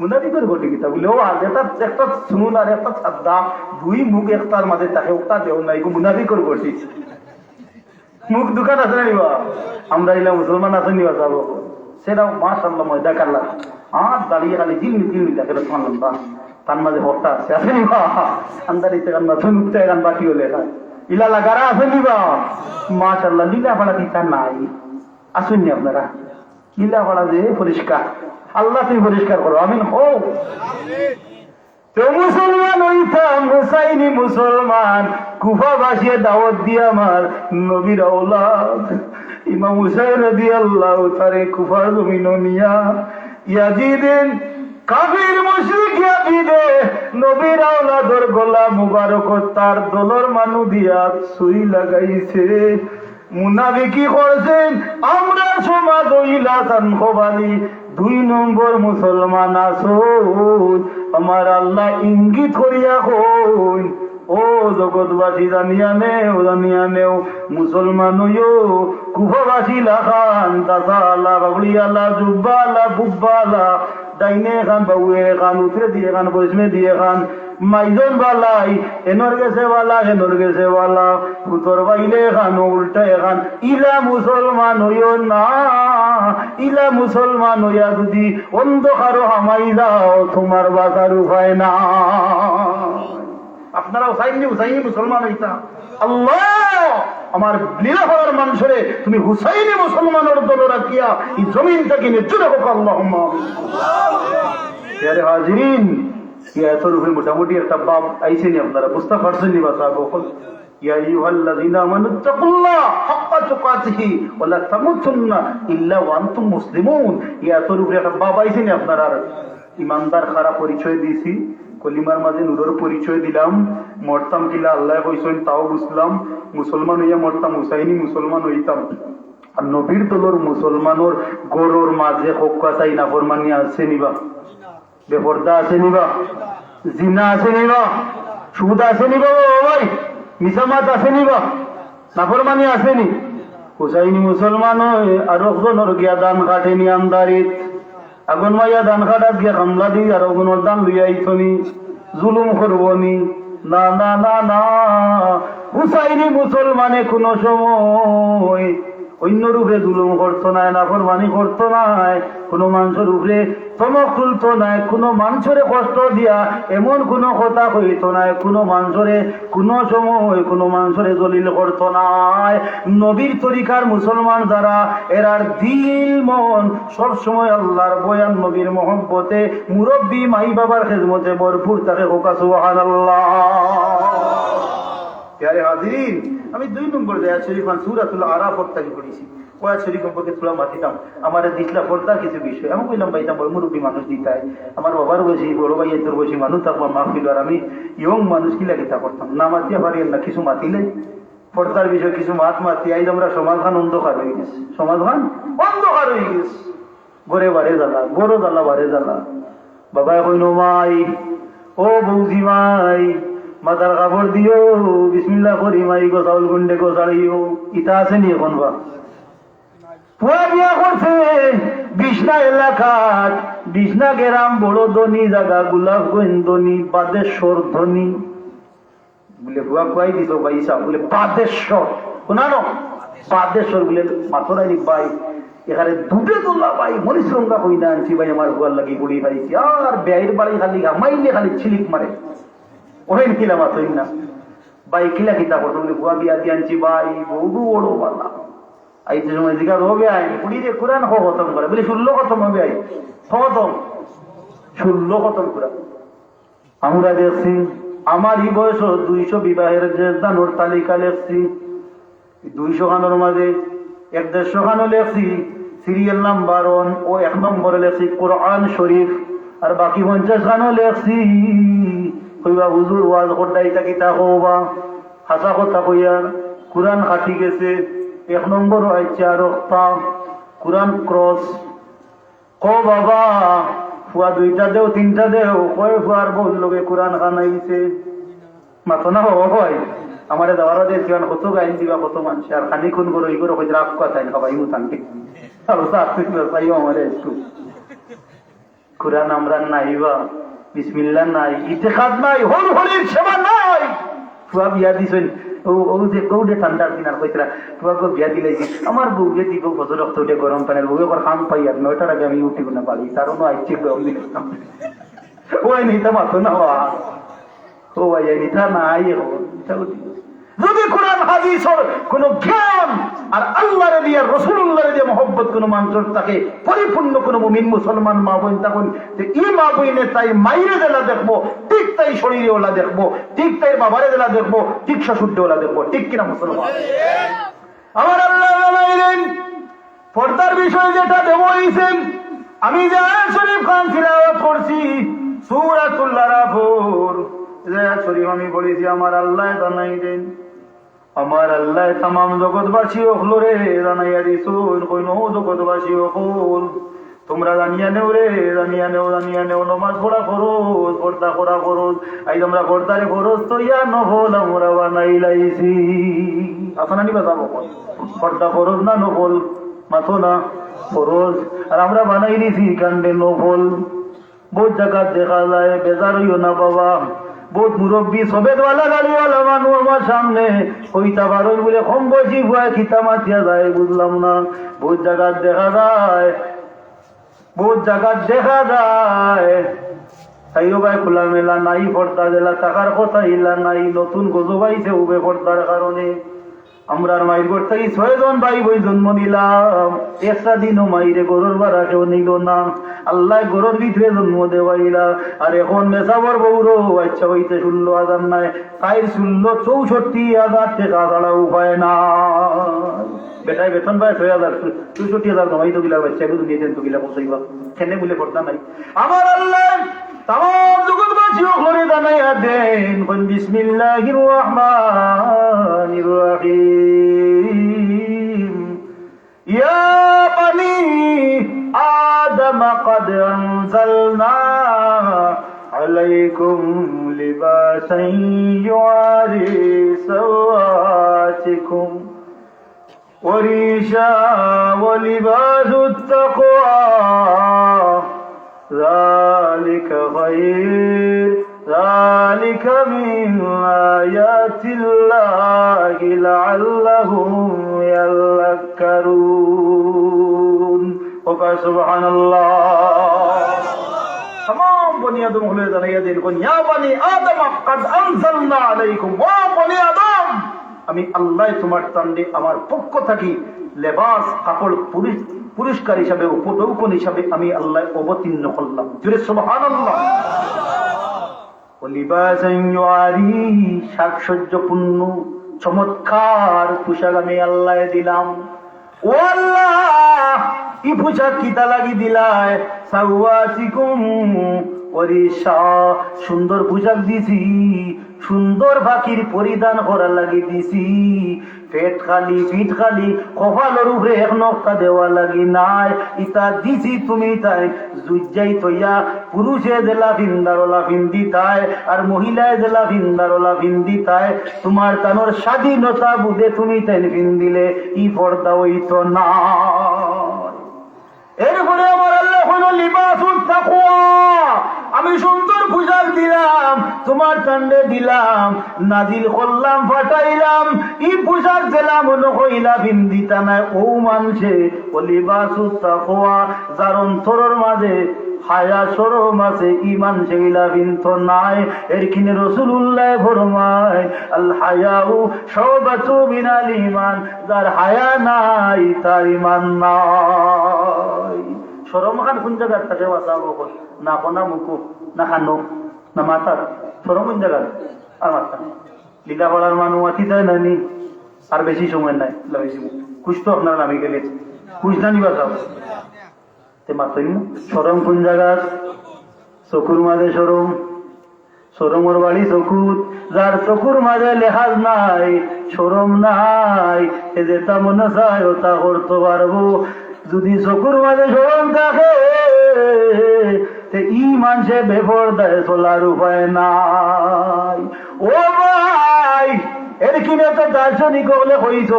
মুনাফিকের ঘটে কিতা বলে ও আজ একটা শুনুন আর একটা সাদ্দা দুই মুখ একটার মাঝে তাকে ওটা দেও নাই মুনাফিকের ঘটে মুখ দোকান আছে না নিবা আমরা এলাম মুসলমান আছে নিবা যাবো সেটা মাশাআল্লাহ ময়দা কাল্লা আর দাঁড়িয়ে খালি জিলমি দেখে শুনলাম তা তার মাঝে হট্টা আছে আছে নিবা আন্দারিতে গান নতুন উঠতে গান বাকি হলে ইলা লাগারা আছে নিবা মাশাআল্লাহ লীলা ভাড়া দিতা নাই আসুননি আপনারা লীলা ভাড়া যে পরিষ্কার আল্লাহ তুমি পরিষ্কার করো আমিন হো তো মুসলমান হইতাম হুসাইনি মুসলমান কুফা বাসিয়ে দাওয়াত দিয়ে আমার নবীর আওলাদ ইমাম হুসাইন রাদিয়াল্লাহু তাআলা কুফার জমিন নিয়া ইয়াজিদিন কাফির মুশরিক ইয়াজিদে নবীর আওলাদর গলা মুবারক তার দলর মানু দিয়া সুই লাগাইছে মুনাফিকি করছেন আমরা সমাজ হইলা তান খোবালি 2 নম্বর মুসলমান আছো আমার আল্লাহ ইঙ্গিত করিয়া কই ও জগৎবাসী জানিয়া নেও মুসলমান হইও কুফাবাসী লাখান দাসালা বাবলিয়ালা জুব্বালা বুব্বালা ডাইনে খান বাউয়ে খান উতরে দিয়ে খান বৈষ্ণে দিয়ে খান মাইজন বালাই এনর গেছে বালা উত্তর বাইলে খান উল্টা খান ইলা মুসলমান হইও না ইলা মুসলমান হইয়া যদি অন্ধকারও হামাই যাও তোমার বাঁচার উপায় না আপনারা হুসাইনি মুসলমান হইতা আল্লাহ আমার লীলা হওয়ার মানুষরে তুমি হুসাইনি মুসলমানের দল রাখিয়া এই জমিনটাকে নির্জনে হোক আল্লাহুম্মা আমিন হাজিরিন এত রূপে মোটামুটি একটা বাপ আইসেনি আপনারা বুঝতে পারছেন নি বাসা বকল ইয়া আইয়ুহাল্লাযীনা আমানুত্তাকুল্লাহ হাক্কা তুকাতিহি ওয়া লা তামুতুন্না ইল্লা ওয়া আনতুম মুসলিমুন এত রূপে একটা বাপ আইসেনি আপনারা ইমানদার খারাপ পরিচয় দিয়েছি কলিমার মাঝে নূরের পরিচয় দিলাম মরতাম কিলা আল্লাহ কইছেন তাও বুঝলাম মুসলমান হইয়া মরতাম হুসাইনি মুসলমান হইতাম আর নবীর দলর মুসলমানের গরুর মাঝে হক্কা চাই না ফরমানি আছে নিবা বেপর্দা আছে নিবা জিনা আছে নিবা সুদ আছে নিবা ভাই মিসামাত আছে নিবা নাফরমানি আছে নি হুসাইনি মুসলমান হয় আর একজনের গিয়া দান কাটেনি আমদারিত আগুন মাইয়া ধান কাটাত গিয়া কামলা দি আর আগুনের দান লইয়া আইছনি জুলুম করবনি না না না না হুসাইনি মুসলমানে কোনো সময় অন্য রূপে জুলুম করতো নাই নাফরমানি করতো নাই কোনো মানুষের উপরে চমক তুলতো নাই কোনো মানুষের কষ্ট দিয়া এমন কোনো কথা কইতো নাই কোনো মানুষরে কোনো সময় কোনো মানুষরে জলিল করতো নাই নবীর তরিকার মুসলমান যারা এরার দিল মন সব সময় আল্লাহর বয়ান নবীর মহব্বতে মুরব্বী মাই বাবার খেদমতে ভরপুর তাকে হোকা সুবহানাল্লাহ প্যারে হাজিরিন আমি 2 নম্বর আয়াত শরীফ সূরাতুল আরাফ থেকে পড়েছি আয়াত শরীফ সম্পর্কে থোড়া মাতিতাম আমার দিসলা পড়তার কিছু বিষয় আমি কইলাম ভাইতাম মুরব্বী মানুষ দিতাই আমার বাবার বয়সী বড় ভাই তোর বয়সী মানুষ থাকবা মাহফিল আর আমি ইয়ং মানুষ কি লাগিতা করতাম না মাতিয়ে পারি না কিছু মাতিলে পর্দার বিষয় কিছু মাতি আইজ আমরা সমাধান অন্ধকার হয়ে গেছে সমাধান অন্ধকার হয়ে গেছে ঘরে বারে জ্বালা গরো জ্বালা বারে জ্বালা বাবা কইন মাই ও বৌজি মাই মাথার কাপড় দিও বিসমিল্লাহ করি মাই গো চাউল গুন্ডে গো চাড়িও ইটা আছে নি এখন বা পুয়া বিয়া করছে বিষ্ণা এলাকাত বিষ্ণা গেরাম বড় ধনী জায়গা গোলাপগঞ্জ ধনী বাদেশ্বর ধনী বলে পুয়া কুয়াই দিত বাইসা বলে বাদেশ্বর শোনানো বাদেশ্বর বলে মাথরাই ভাই এখানে দুটে তোলা ভাই মরিশ্রমটা কই না আনছি ভাই আমার হুয়ার লাগি গুড়ি পাইছি আর বেয়ের বাড়ি খালি মাইলে খালি ছিলিক মারে ওহেন কিলা মাতই না ভাই কিলা কিতা করতো বলে হুয়া বিয়া দিয়ে আনছি ভাই বহু বড় বালা আইতে সময় জিজ্ঞাসা হবে আই কুড়ি যে কোরআন খতম করে বলে 16 খতম হবে আই খতম 16 খতম করে আমরা দেখছি আমার এই বয়স 200 বিবাহের যে দানোর তালিকা লেখছি 200 খানোর মাঝে 150 খানো লেখছি সিরিয়াল নাম্বার 1 ও 1 নম্বরে লেখছি কোরআন শরীফ আর বাকি 50 খানো লেখছি কইবা হুজুর ওয়াজ করদাইতা কিতা কওবা হাসা কথা কইয়া কোরআন খাটি গেছে 1 নম্বর আইছে আর কোরআন ক্রস ও বাবা ফুয়া 2টা দেও 3টা দেও কয় ফুয়ার বহু লোকে কোরআন খানাইছে মাথা না হয় আমারে দাওয়ারা দিয়ে কিমান কত গাইন দিবা কত মানুষ আর খানি খুন করে এই করে কই রাখ কথা খাবাই মুতানকে আর সাথে চাইও আমারে একটু কোরআন আমরা নাইবা, বিসমিল্লাহ নাই, ইতিকাদ নাই, হল হলির সেবা নাই। ফুয়া বিয়া দিছেন ঠান্ডা দিনার কইতরা তোমাকে বিয়া দিলাইছি আমার বউ যে দিব বছর রক্ত উঠে গরম পানের বউ ওর খাম পাই আর 9টার আগে আমি উঠিব না পারি তারও আইছি গরম দিন ওই নিতা মাতো না ও ভাই নিতা নাই যদি কোরআন হাদিসের কোন জ্ঞান আর আল্লাহর দিয়ে রাসূলুল্লাহর দিয়ে মহব্বত কোন মানুষের থাকে পরিপূর্ণ কোন মুমিন মুসলমান মা বোন তখন এই মা বোনে তাই মাইরে দেলা দেখবো, ঠিক তাই শরীরে ওলা দেখবো, ঠিক তাই বাবারে দেলা দেখবো, ঠিক শ্বশুরকে ওলা দেখবো, ঠিক কিনা মুসলমান? আমার আল্লাহ জানাইলেন পর্দার বিষয় যেটা দেবইছেন, আমি যে আয়াত শরীফ খান তিলাওয়াত করছি সূরাতুল আরাফর আয়াত শরীফ আমি বলেছি আমার আল্লাহ জানাইলেন, আমার আল্লাহ তামাম জগৎবাসী হলরে জানাইয়া দিছুন কইনো জগৎবাসী হল তোমরা জানিয়া নেও রে, জানিয়া নেও, জানিয়া নেও, নমাজ পড়া ফরজ, পর্দা করা ফরজ। আই আমরা পর্দারে ফরজ তো ইয়া নফল আমরা বানাই লাইছি। আপনারা নিবা যাবো পর্দা ফরজ না নফল? মাথো না ফরজ, আর আমরা বানাই দিছি কাণ্ডে নফল। বহুত জায়গা দেখা যায়, বেজার হইও না বাবা, বহুত মুরব্বী সবেদওয়ালা গাড়িওয়ালা মানুষ আমার সামনে কইতা পারই বলে কম বয়সী ভুয়া খিতা মাতিয়া যায়, বুঝলাম না। বহুত জায়গা দেখা যায়, বহুত জায়গা দেখা যায় তাইও ভাই খোলা মেলা নাই, পর্দা দিলা টাকার কথা ইলা নাই, নতুন গজব আইছে উবে পর্দার কারণে। আমরা মায়ের ঘর থেকে 6 জন ভাই বই জন্ম নিলাম, একটা দিনও মাইরে গরুর বাড়া কেউ নিল না, আল্লাহ গরুর ভিতরে জন্ম দেওয়াইলা। আর এখন মেসাবর বৌর আচ্ছা হইতে 16,000 নাই, তাই 64,000 টাকা ছাড়া উপায় না। বেটায় বেতন পায় 6,000, 64,000 কমাই তো গিলা বাচ্চা বুঝ নিয়েছেন তো গিলা পৌঁছাইবা খেনে বলে পড়তা নাই। আমার আল্লাহ তামাম জগৎবাসীও ঘরে জানাইয়া দেন বিসমিল্লাহির রহমানির রহিম, ইয়া বানি আদম قد أنزلنا عليكم لباسا يواري سواتكم وريشا ولباس التقوى ذلك خير ذلك من آيات الله لعلهم يذكرون وقال سبحان الله تمام بني آدم হলে জানাইয়া দিন কোন ইয়া বনি আদম قد أنزلنا عليكم ওয়া বনি আদম আমি আল্লাহ তোমার তান্ডে আমার পক্ষ থাকি লেবাস কাপড় পুরস্কার হিসাবে উপঢৌকন হিসাবে আমি আল্লাহ অবতীর্ণ করলাম। জোরে সুবহানাল্লাহ। ও লিবাসান ইউআরি সাজসজ্জাপূর্ণ চমৎকার পোশাক আমি আল্লাহ দিলাম। ও আল্লাহ ই পোশাক কিতা লাগি দিলাই সাওয়াতিকুম ওরিশা সুন্দর পোশাক দিছি, সুন্দর বাকির পরিধান করার লাগি দিছি, পেট খালি পিঠ খালি কপালের উপরে এক নকশা দেওয়া লাগি নাই, ইটা দিছি তুমি তাই জুজাই তৈয়া পুরুষে জেলা ভিন্দারলা ভিন্দি তাই আর মহিলায় জেলা ভিন্দারলা ভিন্দি তাই, তোমার তানোর স্বাধীনতা বুঝে তুমি তাই ভিন্দিলে ই পর্দা হইতো না। এরপরে আমার আল্লাহ হলো লিবাসুত তাকওয়া, আমি সুন্দর পোশাক দিলাম তোমার কাণ্ডে দিলাম, নাজিল করলাম ফাটাইলাম, ই পোশাক দিলাম হইলা বিন্দিতা নাই ও মানুষে ও লিবাসুত তাকওয়া যার অন্তরের মাঝে হায়া শরম আছে, ইমান সেগুলা বিন্ত নাই। এরকিনে রাসূলুল্লাহ ফরমায় আল হায়াউ শুবাতু মিনাল ঈমান, যার হায়া নাই তার ঈমান নাই। শরম খান কোন জায়গার থাকে বাঁচাবো না, কোনা মুখো না খানো না মাথা, শরম কোন জায়গার? আর মাথা লীলা বলার মানুষ আতি যায় নানি, আর বেশি সময় নাই খুশ তো আপনার নামে গেলে খুশ না নিবা যাও সরম কোন জায়গা? চকুর মাঝে সরম, সরমর বাড়ি চকুত, যার চকুর মাঝে লেহাজ নাই সরম নাই, এ যেটা মনে চায় ওটা করতে পারবো। যদি চকুর মাঝে সরম থাকে ই মানুষে বেপরদায় চলার উপায় নাই। ও ভাই এর কিনে তো দার্শনিক হলে হইত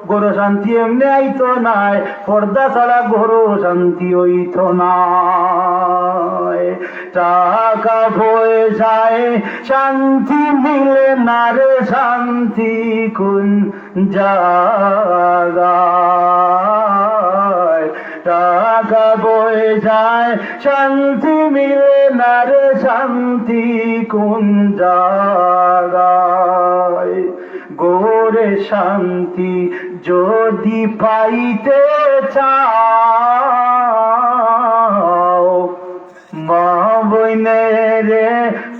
গরু শান্তি এমনি আইতো নাই, পর্দা ছাড়া গরু শান্তি হইত নাই। টাকা পয়সায় শান্তি মিলে না রে, শান্তি কোন জায়গায়? টাকা পয়সায় শান্তি মিলে না রে, শান্তি কোন জায়গায়? গোরে শান্তি যদি পাইতে চাও, মা বইনেরে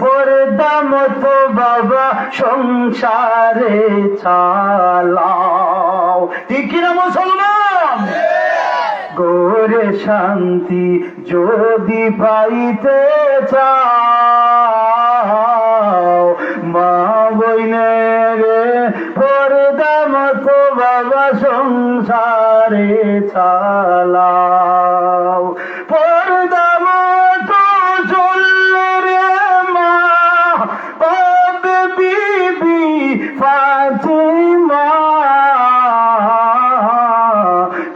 পর্দা মতো বাবা সংসারে চালাও। ঠিক কিনা মুসলমান? গোরে শান্তি যদি পাইতে চাও, মা বইনেরে পর্দা মতো বাবা সংসারে চালাও। পর্দা মতো চললে রে মা পাবে বিবি ফাতিমা।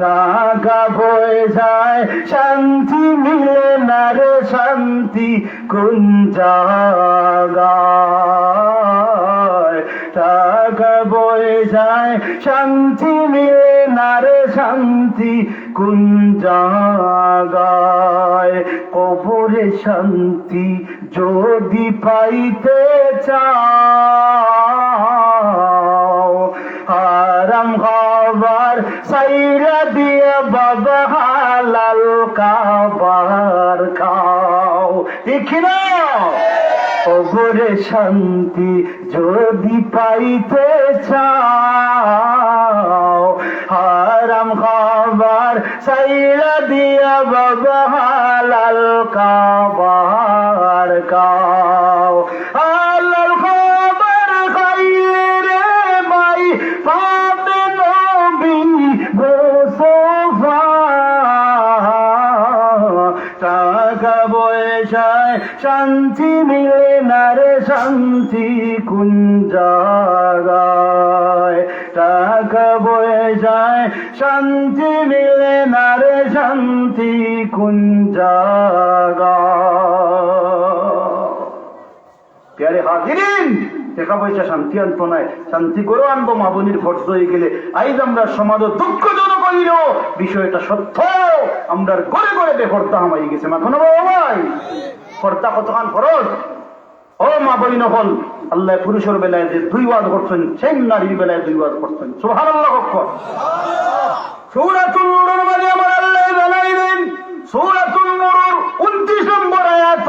টাকা পয়সায় শান্তি মিলে না রে, শান্তি কোন জায়গায়? টাকা পয়সায় শান্তি মিলে না রে, শান্তি কোন জায়গায়? কবরে শান্তি যদি পাইতে চাও, হারাম খাবার সাইরা দিয়া বাবা হালাল খাবার খাও। ঠিক না? কবরে শান্তি যদি পাইতে চাও, হারাম খাবার সাইরা দিয়া বাবা হালাল খাবার খাও। হালাল খাবার খাইলে রে ভাই পাবে নবী গোসফা। টাকা পয়সায় শান্তি মিলে না রে, শান্তি কোন জায়গায়? টাকা পয়সায় শান্তি মিলে না রে, শান্তি কোন জায়গায়? প্যারে হাজিরিন, টাকা পয়সা শান্তি আনতো নাই, শান্তি করে আনবো মা বোনের ফর্জ হয়ে গেলে। আইজ আমরা সমাজ দুঃখজনক হইল, বিষয়টা সত্য, আমরা করে করে বেপর্দা হামাই গেছে। মা কোনো বাবা ভাই, পর্দা কতখান ফরজ? ও মা বইন হল, আল্লাহ পুরুষের বেলায় যে 2 ওয়াজ করছেন, সেই নারীর বেলায় 2 ওয়াজ করছেন। সুবহানাল্লাহ। সূরাতুল নূরের মাঝে আমার আল্লাহ জানাইলেন, সূরাতুল নূরের 29 নম্বর আয়াত,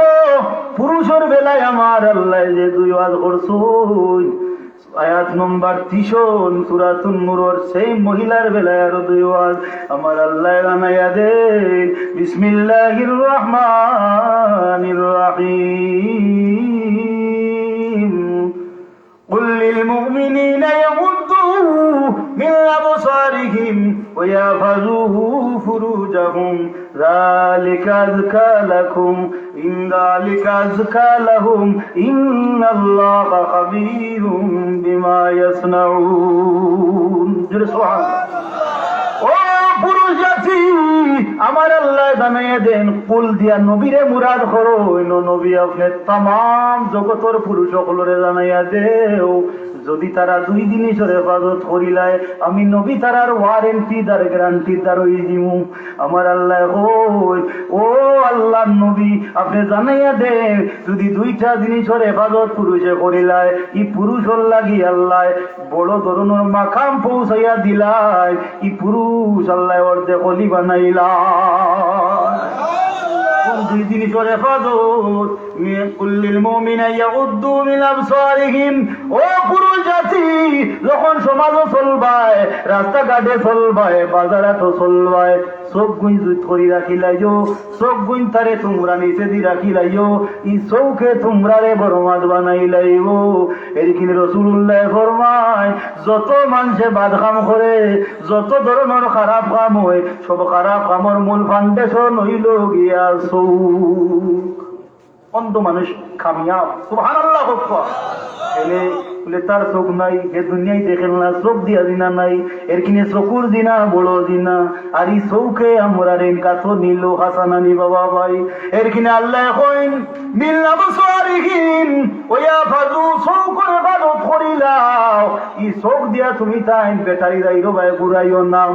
পুরুষের বেলায় আমার আল্লাহ যে 2 ওয়াজ করছেন, আয়াত নম্বর 30 সূরাতুন নূরের সেই মহিলার বেলায় আরো 2 ওয়াজ আমার আল্লাহ জানাইয়া দেন। বিসমিল্লাহির রহমানির রহিম। قل للمؤمنين يغضوا من أبصارهم ويحفظوا فروجهم ذلك أزكى لكم ذلك أزكى لهم إن الله خبير بما يصنعون. سبحان الله. ও পুরুষ জাতি, আমার আল্লাহ জানাইয়া দেন, কুল দিয়া নবীরে মুরাদ করো, নবী আপনি তাম জগতর পুরুষ সকলরে জানাইয়া দেও, যদি তারা 2 জিনিসের হেফাজত করিলায়, আমি নবী তারার ওয়ারেন্টি দার গ্যারান্টি দার ওই দিমু। আমার আল্লাহ কই, ও আল্লাহ নবী আপনি জানাইয়া দেন, যদি 2টা জিনিসের হেফাজত পুরুষে করিলায়, ই পুরুষর লাগি আল্লাহ বড় ধরনের মাকাম পৌঁছাইয়া দিলাই, ই পুরুষ আল্লাহ অর্ধে কলি বানাইলা। 2 জিনিসের হেফাজত, কুল্লিল মুমিনা ইয়াগুদ্দু মিন আবসারিহিম। ও পুরুষ জাতি, যখন সমাজও চলবায়, রাস্তাঘাটে চলবায়, বাজারে তো চলবায়, চোখ গুণ ধরি রাখিলাইও, চোখ গুণ তারে তোমরা নিচে দি রাখিলাইও, ই চৌকে তোমরা রে বরমাদ বানাইলাইব। এরখিনি রাসূলুল্লাহ ফরমায়, যত মানুষে বাদ কাম করে, যত ধরনের খারাপ কাম হয়, সব খারাপ কামের মূল ফাউন্ডেশন হইল গিয়া চৌক। অন্ধ মানুষ কামিয়াব। সুবহানাল্লাহ। এনে বলে তার চোখ নাই, হে দুনিয়ায় দেখেন না চোখ দিয়া দিনা নাই, এর কিনে চকুর দিনা বড় দিনা, আর এই চৌকে আমরা রেন কাছ নিল হাসানানি বাবা ভাই, এর কিনে আল্লাহ কইন বিল্লা বসওয়ারিহিন ওয়া ফাজু চৌকর বাদত করিলাও, এই চোখ দিয়া তুমি তাই বেটারি যাইরো ভাই ঘুরাইও নাম,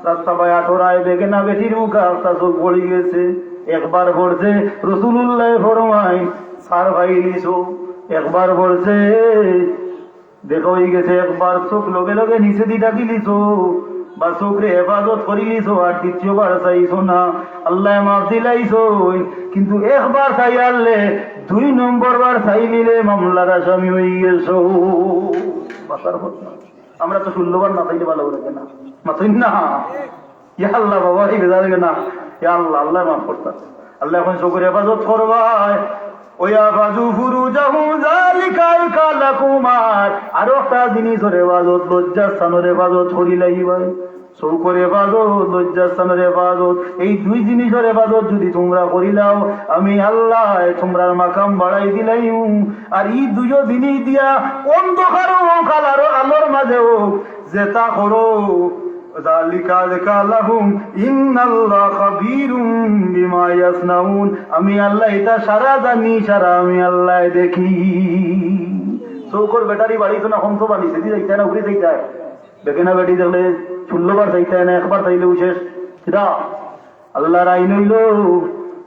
রাস্তা ভাই আটোরায় বেগে না বেটির মুখে রাস্তা চোখ পড়ে গেছে, একবার পড়ছে রাসূলুল্লাহ ফরমায় সার ভাই লিসো, একবার পড়ছে দেখা হয়ে গেছে, একবার চোখ লগে লগে নিচে দি ডাকি লিসো বা চোখরে হেফাজত করি লিসো, আর দ্বিতীয়বার চাইছো না, আল্লাহ মাফ দিলাইছো, কিন্তু একবার চাই আনলে 2 নম্বর বার চাই নিলে মামলার আসামি হয়ে গেছো। বাসার কথা আমরা তো 16 বার না চাইলে ভালো লাগে না, মাথুন না, ইয়া আল্লাহ বাবা এই বেজা লাগে না, ইয়া আল্লাহ আল্লাহ মাফ করতা, আল্লাহ এখন চোখের হেফাজত করবায় আরো একটা জিনিসের হেফাজত লজ্জাস্থানের হেফাজত করিলাই ভাই, চৌকর হেফাজত লজ্জাস্থানের হেফাজত, এই 2 জিনিসের হেফাজত যদি তোমরা করিলাও আমি আল্লাহ তোমরার মাকাম বাড়াই দিলাই, আর এই 2 জিনিস দিয়া অন্ধকার হোক আলো আলোর মাঝে হোক যেটা করো আমি আল্লাহ এটা সারা জানি, সারা আমি আল্লাহ দেখি। চৌকর ব্যাটারি বাড়ি তো না কম তো বাড়ি সেদিন যাইতে না ঘুরে যাইতে দেখে না, বেটি দেখলে 16 বার চাইতে না, একবার চাইলেও শেষ, সেটা আল্লাহর আইন হইল,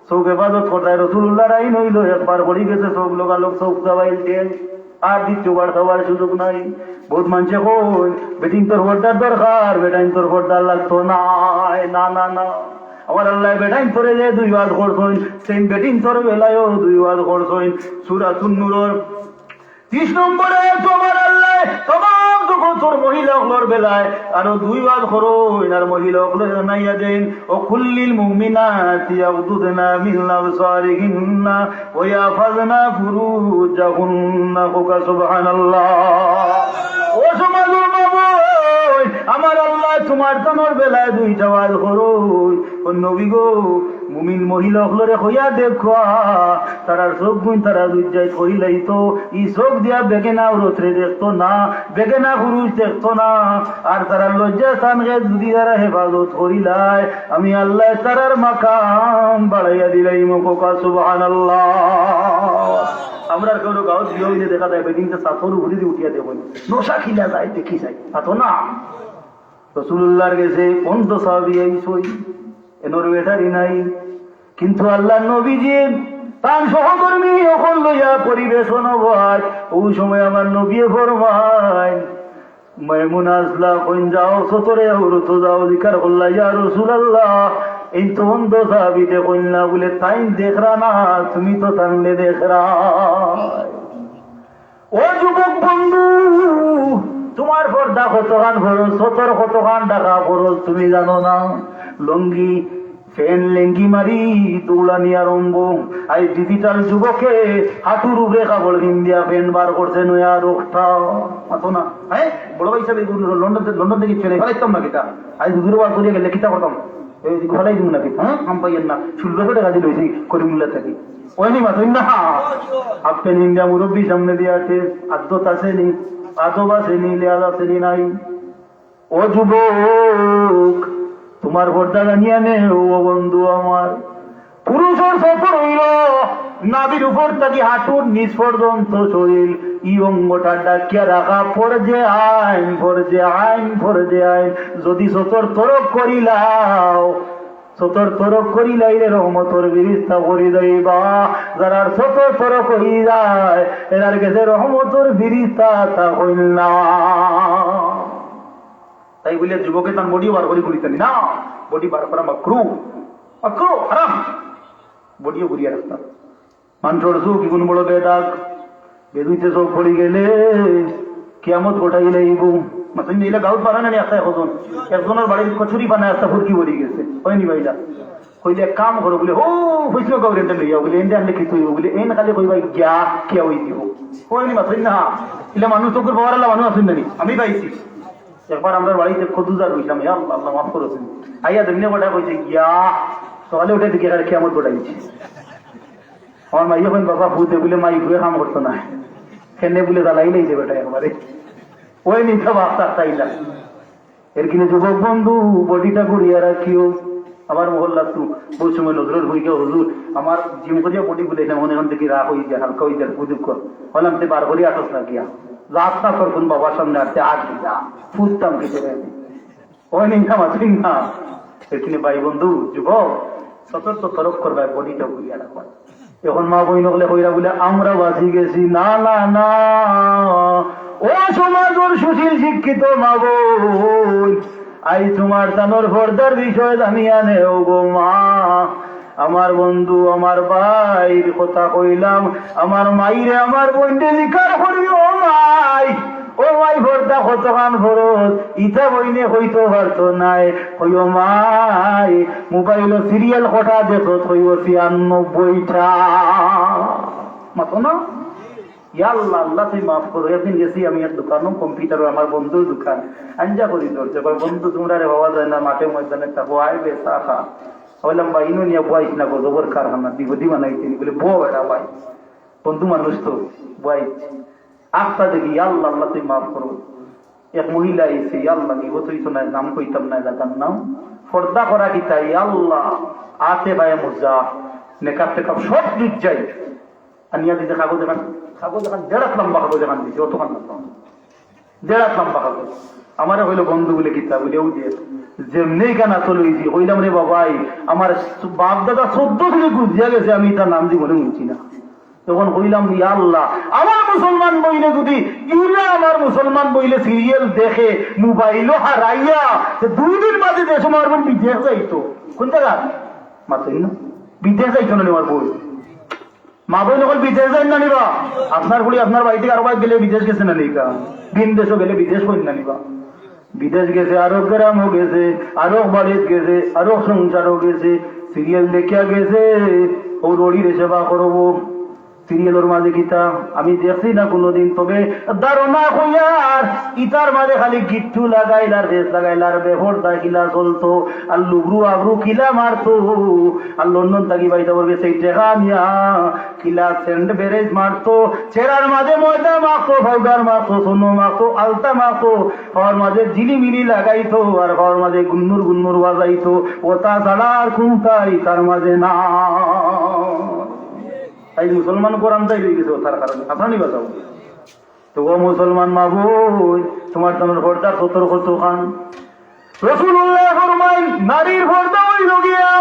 চৌক হেফাজত করতে রাসূলুল্লাহর আইন হইল, একবার পড়ে গেছে চৌক লোকালোক চৌক চাবাইলতে আর দ্বিতীয়বার সবার সুযোগ নাই। বহুত মানুষে কই বেটিং তোর ভোটদার দরকার, বেটাইন তোর ভোটদার লাগতো না, না না না, আমার আল্লাহ বেটাইন তোরে যে 2 বার করছইন, সেই বেটিং তোর বেলায়ও 2 বার করছইন। সূরাতুন নূরের 30 নম্বরে তোমার আল্লাহ तमाम জগতের মহিলাগুলোর বেলায় আরো 2 বার করইন, আর মহিলাগুলো জানাইয়া দেন ও কুল্লিল মুমিনাতি ইয়াগুদুনা মিন আবসারিহিন্না ওয়া ইয়াফাযনা ফুরুজাহুন্না, সুবহানাল্লাহ। ও সমাজের মাবুদ, আমার আল্লাহ তোমার তানোর বেলায় 2টা বার করই, ও নবী গো মুমিন মহিলাগুলোরে কইয়া দেখো তারার চোখ গুণ তারা দুইজাই কইলাই তো ই চোখ দিয়া বেগেনা রোত্রে দেখতো না, বেগেনা পুরুষ দেখতো না, আর তারা লজ্জা স্থানকে যদি তারা হেফাজত করিলাই আমি আল্লাহ তারার মাকাম বাড়াইয়া দিলাই, মোকা সুবহানাল্লাহ। আমরা কেউ গাঁও দিয়ে হইলে দেখা যায় বেদিনটা সাথর ঘুরি দিয়ে উঠিয়া দেব, নশা খিলা যায় দেখি যায় সাথো না, রাসূলুল্লাহর গেছে 15 সাহাবী আইছই, এনর বেটারি নাই, কিন্তু আল্লাহ নবীজি তার সহকর্মী এখন লইয়া পরিবেশন হয়, ওই সময় আমার নবী ফরমায় মাইমুনা আসলা কইন যাও সতরে হুরতো যাও জিকার করলা ইয়া রাসূলুল্লাহ, এই তো অন্ধ সাহাবীতে কইলা বলে তাই দেখরা না, তুমি তো তাহলে দেখরা। ও যুবক বন্ধু, তোমার পর্দা কতখান খরচ, সতর কতখান টাকা খরচ তুমি জানো না? লঙ্গি ফ্যান লেঙ্গি মারি দৌড়ানি আরম্ভ, আই ডিজিটাল যুবকে হাঁটুর উপরে কাপড় দিয়া ফ্যান বার করছে নয়া রোগটা মাতো না। হ্যাঁ বড় ভাই হিসাবে লন্ডন থেকে চলে ফেলাইতাম না কিতা, আজ দুপুর বার করিয়া গেলে কিতা করতাম, ফেলাই দিব না কিতা, হ্যাঁ আম পাইয়েন না 1600 টাকা দিল করিমুল্লা থাকি ওইনি মাতো না। আপনি ইন্ডিয়া মুরব্বী সামনে দিয়ে আছে, আদত আসেনি, আদব আসেনি, লেয়াজ আসেনি নাই। ও যুবক তোমার পর্দা জানিয়া নে, ও বন্ধু আমার, পুরুষের সফর হইল নাবির উপর থাকি হাঁটুর নিচ পর্যন্ত শরীর, ই অঙ্গটা ডাকিয়া রাখা ফরজে আইন, ফরজে আইন, ফরজে আইন। যদি সতর তরক করিলাও, সতর তরক করিলাইলে রহমতর বিরিস্তা করি যাইবা, যারা সতর তরক হই যায় এরার কাছে রহমতর বিরিস্তা তা হইল না। তাই বলে যুবকে তার বডি বার করে ঘুরিতেন না, বডি বার করা মাকরু, মাকরু হারাম, বডিও ঘুরিয়ে রাখতাম। মানুষের চোখ গুণ বড় বেদাগ, বেদুইতে চোখ পড়ি গেলে কিয়ামত গোটাই লাইব। মাত্র নিলে গাউত পারা না একটা একজনের বাড়ির কচুরি বানায় একটা ফুরকি পড়ি গেছে, হয়নি ভাইলা কইলে এক কাম করো বলে, ও হইছিল গাউরেন্টে লইয়া বলে এন্ডে আনলে কি হইব বলে, এন খালি কইবা গিয়া কিয়া হই দিব, হয়নি মাত্র না। এলে মানুষ চোখের পাওয়ার আল্লাহ মানুষ আসেন নাকি, আমি পাইছি। একবার আমরা বাড়িতে খদুজার হইলাম, আল্লাহ মাফ করেছেন, আইয়া দুনিয়া গোটা কইছে গিয়া সকালে উঠে দিকে আর কিয়ামত গোটাইছে। আমার মাই এখন বাবা ফুটে বলে মাই ঘুরে কাম করতো না, কেনে বলে জ্বালাইলেই যে বেটা একবারে ওই নিতে বাস্তার চাইলাম। এর কিনে যুবক বন্ধু বডিটা করিয়া রাখিও। আমার মহল্লা তো বহু সময় নজরুল হইকে হুজুর আমার জিম করিয়া বডি বলে মনে এখন থেকে রাগ হয়ে যায়, হালকা হয়ে যায়, বুঝুক কর বললাম তে বার করিয়া আটস না গিয়া রাস্তা করবেন বাবার সামনে আসতে আট যা ফুটতাম কিছু ওই নিতাম আসি না। এখানে ভাই বন্ধু যুবক সতর্ক তরক করবে বডিটা করিয়া রাখবা। এখন মা বই নকলে হইরা বলে আমরা বাঁচি গেছি, না না না, ও সমাজের সুশীল শিক্ষিত মা বই আই তোমার তানোর পর্দার বিষয় জানিয়া নেও গো মা। আমার বন্ধু আমার ভাইর কথা কইলাম, আমার মাইরে আমার বন্ধে জিকার করিও মাই, ও মাই ভর্তা কতখান ফরত ইটা বইনে হইতো পারতো নাই, হইও মাই মোবাইল সিরিয়াল কটা দেখো হইও ৯৬টা মাতো না। আল্লাহ আল্লাহ তুই মাফ করো। একদিন গেছি আমি এক দোকানও কম্পিউটার, আমার বন্ধুর দোকান আঞ্জা করি ধরছে, বন্ধু তোমরা রে হওয়া যায় না মাঠে ময়দানে থাকো আইবে চা খা। বললাম ভাই ইনো নিয়ে বয়স না গো জবর কারখানা বিপদি বানাইছি বলে বো এটা ভাই বন্ধু মানুষ তো বয়স আস্তা দেখি আল্লাহ আল্লাহ তুই মাফ করো। এক মহিলা এসে আল্লাহ নিবত হইতো না, নাম কইতাম না এলাকার নাম, পর্দা করা কি তাই আল্লাহ আছে ভাই মজা নেকাপ টেকাপ সব দিক যাই আনিয়া দিতে কাগজ এখান ১.৫ লম্বা কাগজ এখান দিচ্ছে, অতখান লম্বা ১.৫ লম্বা কাগজ। আমারে হইলো বন্ধু বলে কিতা বলে ও যে যেমনি গানা চলেছি হইলাম রে বাবাই আমার বাপ দাদা ১৪ দিনে গুজিয়া গেছে, আমি তার নাম জীবনে উঠছি না। তখন হইলাম ইয়া আল্লাহ আমার মুসলমান বইলে যদি ইউরা আমার মুসলমান বইলে সিরিয়াল দেখে মোবাইলও হারাইয়া ২ দিন বাদে দেশ আমার বোন বিদেশ যাইতো, কোন জায়গা মাতেন না বিদেশ যাইতো না আমার বই। মা বই নকল বিদেশ যাই না নিবা, আপনার বলি আপনার বাড়ি থেকে আরো বাইক গেলে বিদেশ গেছে না নিকা, দিন দেশও গেলে বিদেশ করি না নিবা। বিদেশ গেছে, আরো গ্রামও গেছে, আরো বাড়িতে গেছে, আরো সংসারও গেছে, সিরিয়াল দেখিয়া গেছে ও রড়ির সেবা করবো। সিরিয়ালের মাঝে গীতা আমি দেখছি না কোনোদিন, তবে ধারণা হইয়ার ইতার মাঝে খালি গিট্টু লাগাইলার রেস লাগাইলার বেহরদা কিলা চলতো আর লুবরু আবরু কিলা মারতো আর লন্ডন থাকি বাইতে বলবে সেই টেকা নিয়া কিলা সেন্ড বেরেজ মারতো, চেরার মাঝে ময়দা মাখতো, ফাউডার মাখতো, সোনো মাখতো, আলতা মাখতো, হওয়ার মাঝে ঝিলিমিলি লাগাইতো আর হওয়ার মাঝে গুন্নুর গুন্নুর বাজাইতো, ওটা ছাড়া আর কোনটাই তার মাঝে না। তাই মুসলমান কোরআন তাই হয়ে গেছে তার কারণে আপনার নিবা যাও তো ও মুসলমান মা বই তোমার তোমার পর্দার সতর্ক তো খান। রাসূলুল্লাহ ফরমাইন নারীর পর্দা হইল গিয়া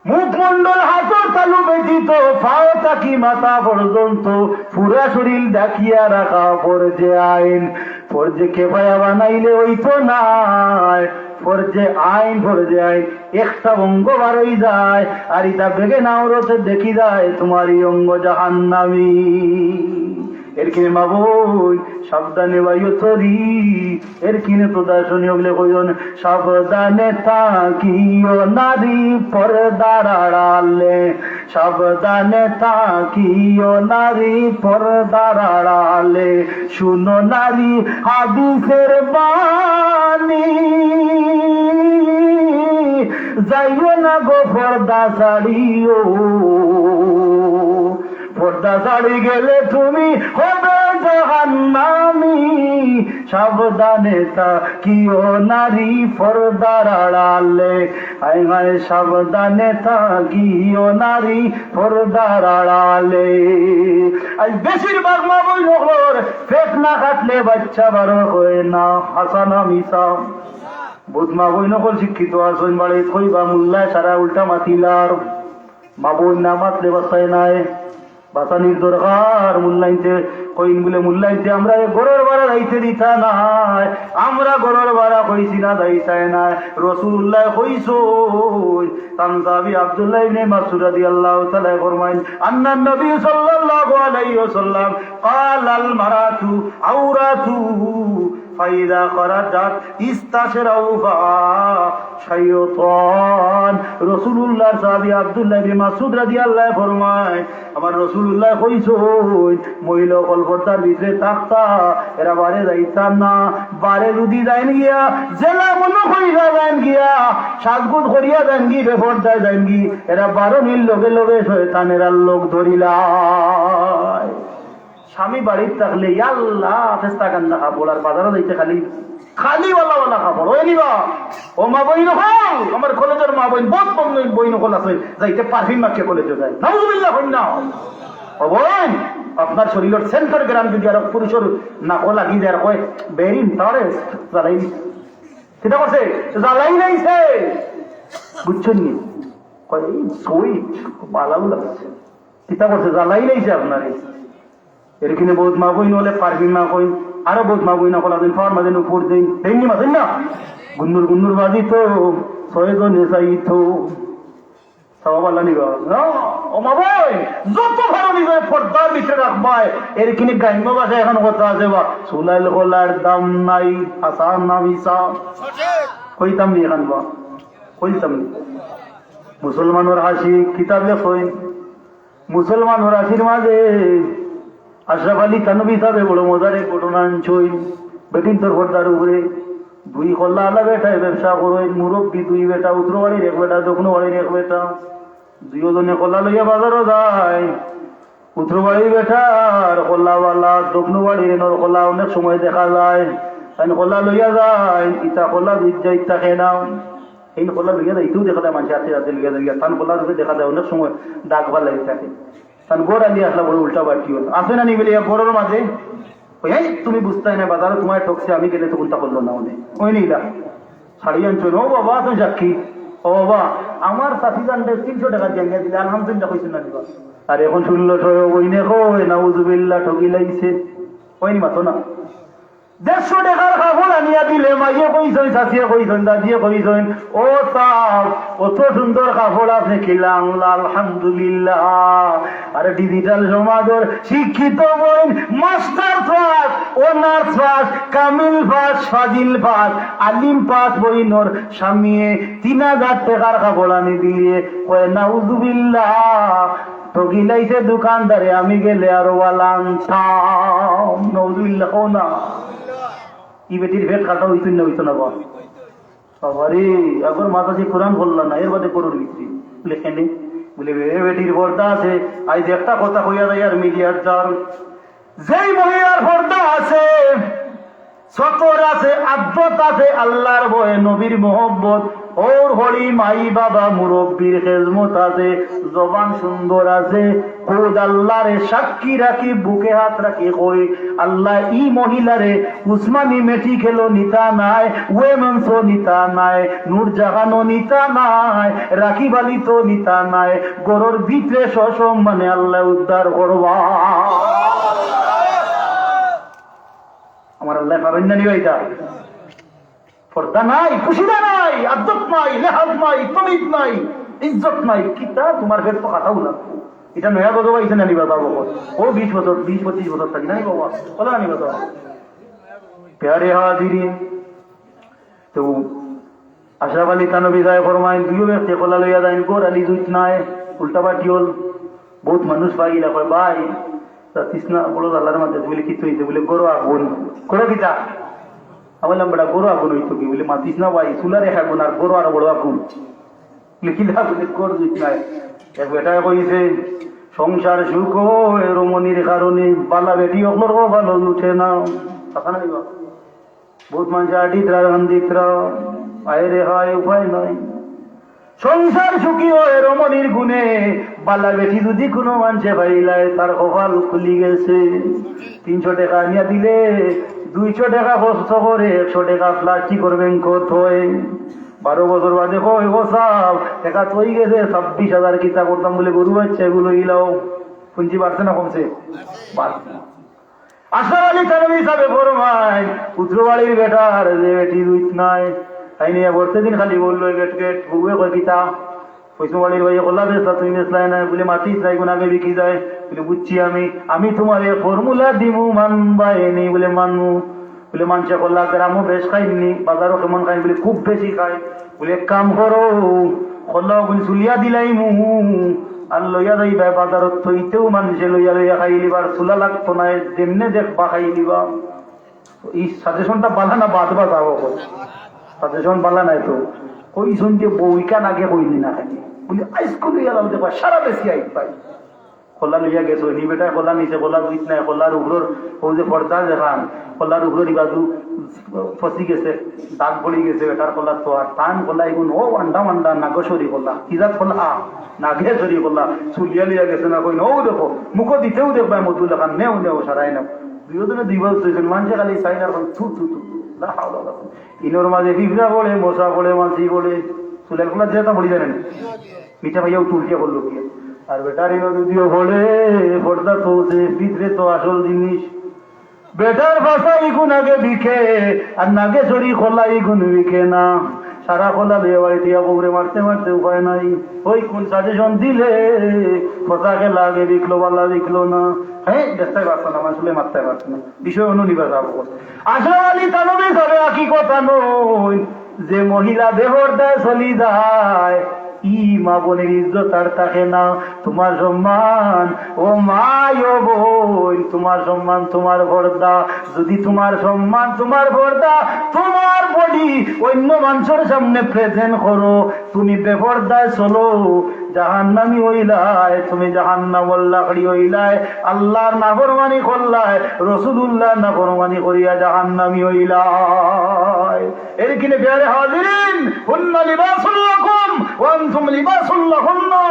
মুখমন্ডল হাতর তালু ব্যতীত পাও থাকি মাথা পর্যন্ত পুরা শরীর ডাকিয়া রাখা ফরজে আইন। ফরজে কেফায়া বানাইলে হইতো নাই, ফরজে আইন ফরজে আইন একটা অঙ্গ বারই যায় আর ইটা বেগে নাওরতে দেখি যায় তোমারই অঙ্গ জাহান্নামী। এর কিনে মা বই সাবধানে বাইও তরি, এর কিনে তো দার্শনিক হলে কইজন সাবধানে থাকিও নারী পর্দার আড়ালে, সাবধানে থাকিও নারী পর্দার আড়ালে, শুনো নারী হাদিসের বাণী, যাইও না গো পর্দা ছাড়িও, পর্দা ছাড়ি গেলে তুমি হবে জাহান্নামী। সাবধানে থাকিও নারী পর্দার আড়ালে, হায় হায় সাবধানে থাকিও নারী পর্দার আড়ালে। আজ বেশিরভাগ মা বই নগর পেট না কাটলে বাচ্চা বারো হয় না, হাসানা মিশা বুধ মা বই নকল শিক্ষিত আসন বাড়ি কইবা মুল্লায় সারা উল্টা মাতিলার মা বই না মাতলে বাসায় নাই বাঁচানির দরকার। মূল্যাইতে কইন বলে মূল্যাইতে আমরা গরুর ভাড়া যাইতে দিতা নাই, আমরা গরুর ভাড়া কইছি না যাইতাই নাই। রাসূলুল্লাহ কইছো তানসাবি আব্দুল্লাহ ইবনে মাসউদ রাদিয়াল্লাহু তাআলা ফরমাইন আন্না নবী সাল্লাল্লাহু আলাইহি ওয়াসাল্লাম ক্বালাল মারাতু আওরাতু ফাইদা খরাজাত ইস্তাশরাউফা শাইতান। রাসূলুল্লাহ সাহাবী আব্দুল্লাহ ইবনে মাসউদ রাদিয়াল্লাহু ফরমায় আমার রাসূলুল্লাহ কইছো মহিলা কলপতার ভিতরে থাকতা এরা বারে যাইতাম না, বারে যদি যাইন গিয়া জেলা মনো কইরা যাইন গিয়া সাজগুদ করিয়া যাইন গি বেপরদায় যাইন গি এরা 12 নীল লগে লগে শয়তানের লোক ধরিলা। স্বামী বাড়ির থাকলে আল্লাহ ফেস্তা কান্দা কাপড় আর বাজারও যাইতে খালি খালি ওয়ালা কাপড় ওই নিবা ও মা বইন হল আমার কলেজের মা বইন বহুত বইন হল আছে যাইতে পারফিউম মাখিয়ে কলেজে যায় নাউজুবিল্লাহ হইন না ও বোন আপনার শরীরের সেন্টার গ্রাম যদি আর পুরুষের নাকো লাগি যায় কয় ভেরি ইন্টারেস্ট জ্বালাই সেটা করছে জ্বালাই নাইছে বুঝছেন নি কয় এই সুইট ভালো লাগছে সেটা করছে জ্বালাই নাইছে আপনার এরখানে বহুত মা বই নলে পারবি মা কই আরো বহুত মা বই না কলা দিন ফার মাঝে উপর দিন দেননি মাঝে না গুন্নুর বাজি তো ছয়জনে যাই তো সবাল্লা নিবা ও মা বই যত ভালো নিবে পর্দার ভিতরে রাখবাই এরখানে গাইমা ভাষায় এখন কথা আছে বা সুলাইল গলার দাম নাই আসান নাম ইসা কইতাম নি এখন বা কইতাম নি মুসলমানের হাসি কিতাব লেখই মুসলমানের হাসির মাঝে আশরাফ আলী থানভী সাহেব বড় মজার এক ঘটনা আনছই বেটিন তোর ভোটার উপরে দুই কল্লা আলা বেটায় ব্যবসা করই মুরব্বী দুই বেটা উত্তর বাড়ির এক বেটা দক্ষিণ বাড়ির এক বেটা দুইজনে কল্লা লইয়া বাজারও যায় উত্তর বাড়ির বেটা আর কল্লাওয়ালা দক্ষিণ বাড়ির এনর কল্লা অনেক সময় দেখা যায় কল্লা লইয়া যায় ইটা কল্লা ইটা খেয়ে নাও এই কল্লা লইয়া যায় ইটাও দেখা যায় মানুষ হাতে হাতে লইয়া যায় তান কল্লা দেখা যায় অনেক সময় ডাক ভাল লাগে থাকে তান গোড় আলি আসলা বড় উল্টা বাটি হল আসে না নিবলে গড়ের মাঝে ওই তুমি বুঝতে না বাজারে তোমার ঠকছে আমি গেলে তো উল্টা করলো না অনেক ওই নিলা শাড়ি আনছো ও বাবা তুমি সাক্ষী ও বাবা আমার সাথী জানতে 300 টাকা দিয়ে দিলে আলহামদুলিল্লাহ কইছেন না দিবা আর এখন শুনলো ওই নে কই নাউজুবিল্লাহ ঠকি লাইছে ওই নি মাতো না 150 টাকার কাপড় আনিয়া দিলে মাইয়ে কইছেন সাথিয়ে কইছেন দাদিয়ে কইছেন ও সাহ কত সুন্দর কাপড় আপনি কিলাম আলহামদুলিল্লাহ আরে ডিজিটাল সমাজের শিক্ষিত বোন মাস্টার পাস অনার্স পাস কামিল পাস ফাজিল পাস আলিম পাস বইনর স্বামীয়ে 3000 টাকার কাপড় আনি দিয়ে কয় নাউজুবিল্লাহ ঠকিলাইছে দোকানদারে আমি গেলে আরো আনতাম নাউজুবিল্লাহ কও না ই বেটির ভেট কাটা হইতো না হইতো না বাবারে একবার মাতাজি কোরআন বলল না এর বাদে করুন বিক্রি বলে কেন বলে বেটির পর্দা আছে আজ একটা কথা কইয়া যায় আর মিডিয়ার যার যেই মহিলার পর্দা আছে সতর আছে আব্দত আছে আল্লাহর ভয়ে নবীর মোহব্বত ওর হরি মাই বাবা মুরব্বীর খেজমত আছে জবান সুন্দর আছে খোদ আল্লাহরে সাক্ষী রাখি বুকে হাত রাখি কই আল্লাহ ই মহিলারে উসমানী মেটি খেলো নিতা নাই ওয়েমেন্স নিতা নাই নূর জাহানো নিতা নাই রাখি বালি তো নিতা নাই গরুর ভিতরে সসম্মানে আল্লাহ উদ্ধার করবা আমার আল্লাহ পাবেন না নিও এটা পর্দা নাই খুশিদা নাই আদব নাই লেহাজ নাই তমিজ নাই ইজ্জত নাই কিতা তোমার ফের তো কাটাও না এটা নয়া গজব আইছে না নিবা বাবা ও 20 বছর 20-25 বছর থাকি নাই বাবা বলো না নিবা প্যারে হাজিরিন তো আশরাফ আলী থানভী সাহেব ফরমাইন দুই ব্যক্তি কলা লইয়া যাইন গোর আলী জুত নাই উল্টা পাটি হল বহুত মানুষ পাইলা কয় ভাই তৃষ্ণা বড় আল্লাহর মাঝে বলে কিছু হইতে বলে গরু আগুন করো কিতা বললাম বেটা গরু আগুন হইতো কি বলে মা তৃষ্ণা ভাই চুলারে আগুন আর গরু আর বড় আগুন লিখিলা বলে গরু জিত নাই এক বেটায় কইছে সংসার সুখ রমণীর কারণে বালা বেটি অকলর ভালো উঠে না কথা না দিবা বহুত মানুষ আডিতরা রান্দিতরা আয় রে হয় উপায় নাই সংসার সুখী হয় রমণীর গুণে বালা বেটি যদি কোনো মানুষে ভাইলায় তার কপাল খুলি গেছে 300 টাকা আনিয়া দিলে 200 টাকা খরচ করে 100 টাকা প্লাস্টিক করবেন কত হয় 12 বছর বাদে কই গোসাব টাকা তৈ গেছে 26,000 কিতা করতাম বলে গরু বাচ্চা এগুলো ইলাও পুঁজি বাড়ছে না কমছে আশরাফ আলী থানভী সাহেব ফরমায় পুত্র বাড়ির বেটার যে বেটি দুইত নাই তাই নিয়ে বলতে দিন খালি বললো গেট গেট বুয়ে কয় কিতা পয়সা বাড়ির ভাইয়া কল্লা বেসা তুমি বেসলাই না বলে মাটি চাই কোন আগে বিকি যায় বলে বুঝছি আমি তোমার ফর্মুলা দিমু মানবাই নেই বলে মানবো বলে মানুষে কল্লা গ্রামও বেশ খাইনি বাজারও কেমন খাই বলে খুব বেশি খায় বলে এক কাম করো কল্লাও বলে চুলিয়া দিলাই মুহু আর লইয়া যাইবা বাজারত থইতেও মানুষে লইয়া লইয়া খাই লিবার চুলা লাগতো না যেমনে দেখবা খাই লিবা এই সাজেশনটা বালা না বাদবা যাবো সাজেশন বালা নাই তো ওই শুনতে বইকান আগে কইলি না খালি বলি আইসকুল লইয়া যাও দেখবা সারা বেশি আইত পাই খোলা লইয়া গেছো নি বেটা, খোলা নিচে খোলা দুইত নাই, খোলার উপর ও যে পর্দা দেখান, খোলার উপর ইবাদু ফসি গেছে, দাগ পড়ি গেছে বেটার খোলা তো আর টান খোলা এগুন ও আন্ডা মান্ডা নাগসরি খোলা কিজাত খোলা নাগে সরি খোলা চুলিয়া লিয়া গেছে না কই ও দেখো মুখ দিতেও দেখবা মধু লেখান নেও নেও সারাই নাও দুজনে দিবা দুইজন মানুষে খালি চাই না থু থু থু ইনোর মাঝে পিঁপড়া পড়ে, মশা পড়ে, মাছি পড়ে, চুলের খোলা যেটা পড়ি জানেন মিঠা ভাইয়াও টুলটিয়া করলো কি আর বেটার ইনো যদিও পড়ে পর্দা তো ভিতরে তো আসল জিনিস বেটার ভাষা ইগুন আগে বিখে আর নাগে চড়ি খোলা ইগুন বিখে না সারা খোলা বিয়ে বাড়িতে বউরে মারতে মারতে উপায় নাই ওই কোন সাজেশন দিলে ফসাকে লাগে বিকলো পাল্লা বিকলো না হ্যাঁ দেখতে পারতো না আসলে মারতে পারতো না বিষয় অন্য নিবা যাবো আসলে আলী তানবী সবে আকি কথা নই যে মহিলা দেহর দেয় চলি যায় ই মা বোনের ইজ্জত আর থাকে না তোমার সম্মান ও মা ও বোন তোমার সম্মান তোমার পর্দা যদি তোমার সম্মান তোমার পর্দা তোমার বডি অন্য মানুষের সামনে প্রেজেন্ট করো তুমি বেপর্দায় চলো জাহান্নামী হইলায় তুমি জাহান্নামর লাকড়ি হইলায় আল্লাহর নাফরমানি করলায় রাসূলুল্লাহ নাফরমানি করিয়া জাহান্নামী হইলায় এর কিনে প্যারে হাজিরিন হুন্না লিবাসুল লাকুম ওয়া আনতুম লিবাসুল লাহুন্না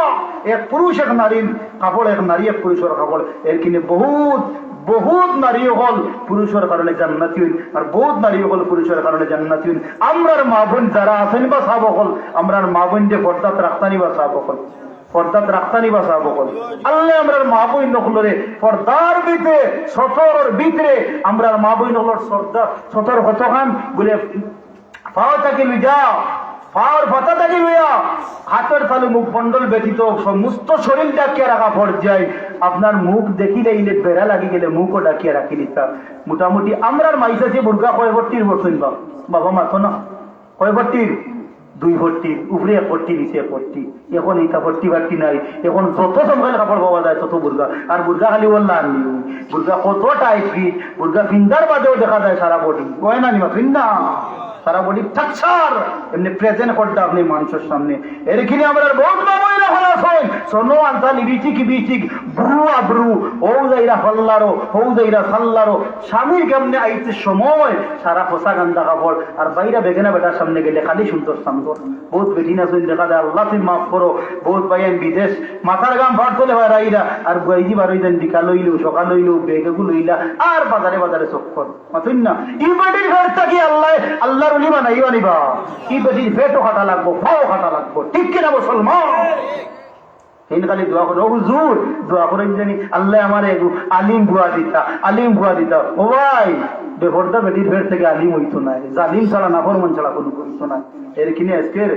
এক পুরুষ এক নারীর কাপড় এক নারী এক পুরুষের কাপড় এর কিনে বহুত বহুত নারী হল পুরুষের কারণে জান্নাতি হইন আর বহুত নারী হল পুরুষের কারণে জান্নাতি হইন আমরার মা বোন যারা আছেন বা সাব হল আমরার মা বোন যে পর্দাত রাখতানি বা সাব হল পর্দাত রাখতানি বা সাব হল আল্লাহ আমরার মা বোন নকলরে পর্দার ভিতরে সতর ভিতরে আমরার মা বোন হল সতর হতখান বলে পাও তাকে লুজা পাওয়ার ফাতা তাকে লইয়া হাতের তালু মুখ মন্ডল ব্যতীত সমস্ত শরীর ডাকিয়ে রাখা পর্যায় আপনার মুখ দেখিলে ইলে বেড়া লাগি গেলে মুখও ডাকিয়ে রাখি দিতা মোটামুটি আমরার মাইসা যে বুর্গা কয় ভর্তির বসুন বাবা মাথো না কয় ভর্তির 2 ভর্তির উপরে 1 ভর্তি নিচে 1 ভর্তি এখন এটা ভর্তি বাড়তি নাই এখন যত সম্ভালে কাপড় পাওয়া যায় তত বুর্গা আর বুর্গা খালি বললাম বুর্গা কত টাইট ফিট বুর্গা ফিন্দার বাদেও দেখা যায় সারা বডি কয় না নিমা ফিন্দা সারা বডি টাকছার এমনি প্রেজেন্ট করতে আপনি মানুষের সামনে এরখানে আমরা বহুত মহিলা হল আছেন সোনো আনতা লিবিটিক বিটিক ব্রু আব্রু ও যাইরা হল্লারো ও যাইরা সাল্লারো স্বামীর কেমনে আইতে সময় সারা পোশাক গান্দা কাপড় আর বাইরা বেগেনা বেটার সামনে গেলে খালি সুন্দর সামগর বহুত বেটিনা শুন দেখা যায় আল্লাহ তুমি মাফ করো বহুত বাইন বিদেশ মাথার গাম ফাট চলে হয় রাইরা আর বাইজি বারোই দেন বিকাল লইলু সকাল লইলু বেগেগুলো লইলা আর বাজারে বাজারে চক্কর মাতুন না ই বেটির ঘর থাকি আল্লাহ নিবা না ইবা নিবা কি বেটির পেটও খাটা লাগবো পাও খাটা লাগবো ঠিক কিনা মুসলমান খালি দোয়া করো হুজুর দোয়া করে জানি আল্লাহ আমার আলিম ভুয়া দিতা ও ভাই বেপর্দা বেটির ফের থেকে আলিম হইতো না জালিম ছাড়া নাফরমান ছাড়া কোনো করিত না এর কিনে আজকের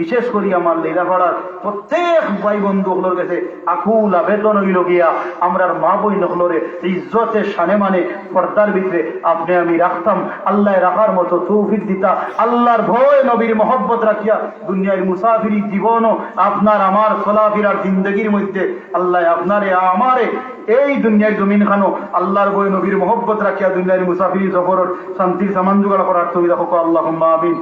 বিশেষ করি আমার লীলাপাড়ার প্রত্যেক ভাই বন্ধু হলোর কাছে আকুল আবেদন হইল গিয়া আমরার মা বই নকলরে ইজ্জতের সানে মানে পর্দার ভিতরে আপনি আমি রাখতাম আল্লাহ রাখার মতো তৌফিক দিতা আল্লাহর ভয় নবীর মহব্বত রাখিয়া দুনিয়ার মুসাফিরি জীবনও আপনার আমার চলাফেরার জিন্দগির মধ্যে আল্লাহ আপনারে আমারে এই দুনিয়ার জমিন খানো আল্লাহর ভয় নবীর মহব্বত রাখিয়া দুনিয়ার মুসাফিরি সফর শান্তির সামান জোগাড় করার তৌফিক দাও আল্লাহুম্মা আমিন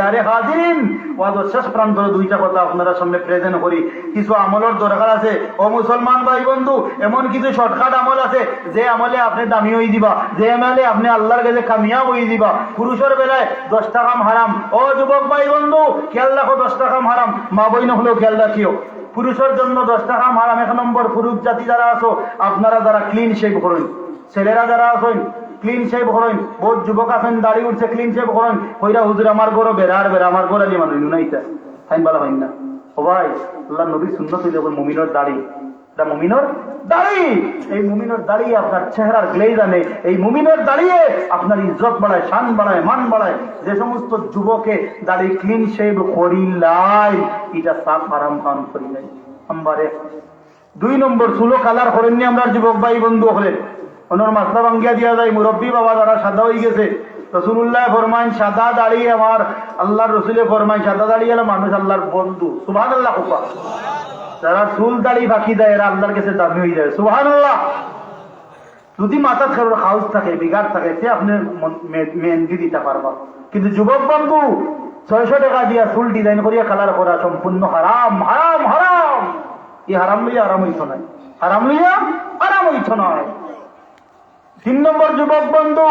আরে হাজিরিন ওয়াজ শেষ প্রান্তর দুইটা কথা আপনারা সামনে প্রেজেন্ট করি কিছু আমলের দরকার আছে ও মুসলমান ভাই বন্ধু এমন কিছু শর্টকাট আমল আছে যে আমলে আপনি দামি হয়ে দিবা যে আমলে আপনি আল্লাহর কাছে কামিয়াব হয়ে দিবা পুরুষের বেলায় 10 টাকা হারাম ও যুবক ভাই বন্ধু খেয়াল রাখো 10 টাকা হারাম মা বই না হলেও খেয়াল রাখিও পুরুষের জন্য 10 টাকা হারাম 1 নম্বর পুরুষ জাতি যারা আছো আপনারা যারা ক্লিন শেভ করুন ছেলেরা যারা আছেন ক্লিন শেভ করেন বহুত যুবক আছেন দাড়ি উঠছে ক্লিন শেভ করেন কইরা হুজুর আমার গরো বেড়ার আমার গরো আলি মানুষ নুনাইতা ফাইন বলা হয় না ও ভাই আল্লাহ নবী সুন্নাত হইল মুমিনের দাড়ি এটা মুমিনের দাড়ি এই মুমিনের দাড়ি আপনার চেহারার গ্লেজ আনে এই মুমিনের দাঁড়িয়ে আপনার ইজ্জত বাড়ায় শান বাড়ায় মান বাড়ায় যে সমস্ত যুবকে দাড়ি ক্লিন শেভ করিলাই এটা সাফ হারাম কান করিলাই নম্বর 2 নম্বর চুলো কালার করেননি আমরা যুবক ভাই বন্ধু হলেন ওনার মাসলা ভাঙ্গিয়া দিয়া যায় মুরব্বী বাবা যারা সাদা হয়ে গেছে রাসূলুল্লাহ ফরমাইন সাদা দাঁড়িয়ে আমার আল্লাহর রসুলে ফরমাইন সাদা দাঁড়িয়ে মানুষ আল্লাহর বন্ধু সুবহানাল্লাহ কুফা যারা চুল দাড়ি বাকি দেয় এরা আল্লাহর কাছে দামি হয়ে যায় সুবহানাল্লাহ যদি মাথা খাওয়ার হাউস থাকে বিঘাট থাকে সে আপনি মেহেন্দি দিতে পারবা কিন্তু যুবক বন্ধু 600 টাকা দিয়া চুল ডিজাইন করিয়া কালার করা সম্পূর্ণ হারাম হারাম হারাম এই হারাম লইয়া আরাম হইত নাই, হারাম লইয়া আরাম হইত নয়। 3 নম্বর যুবক বন্ধু,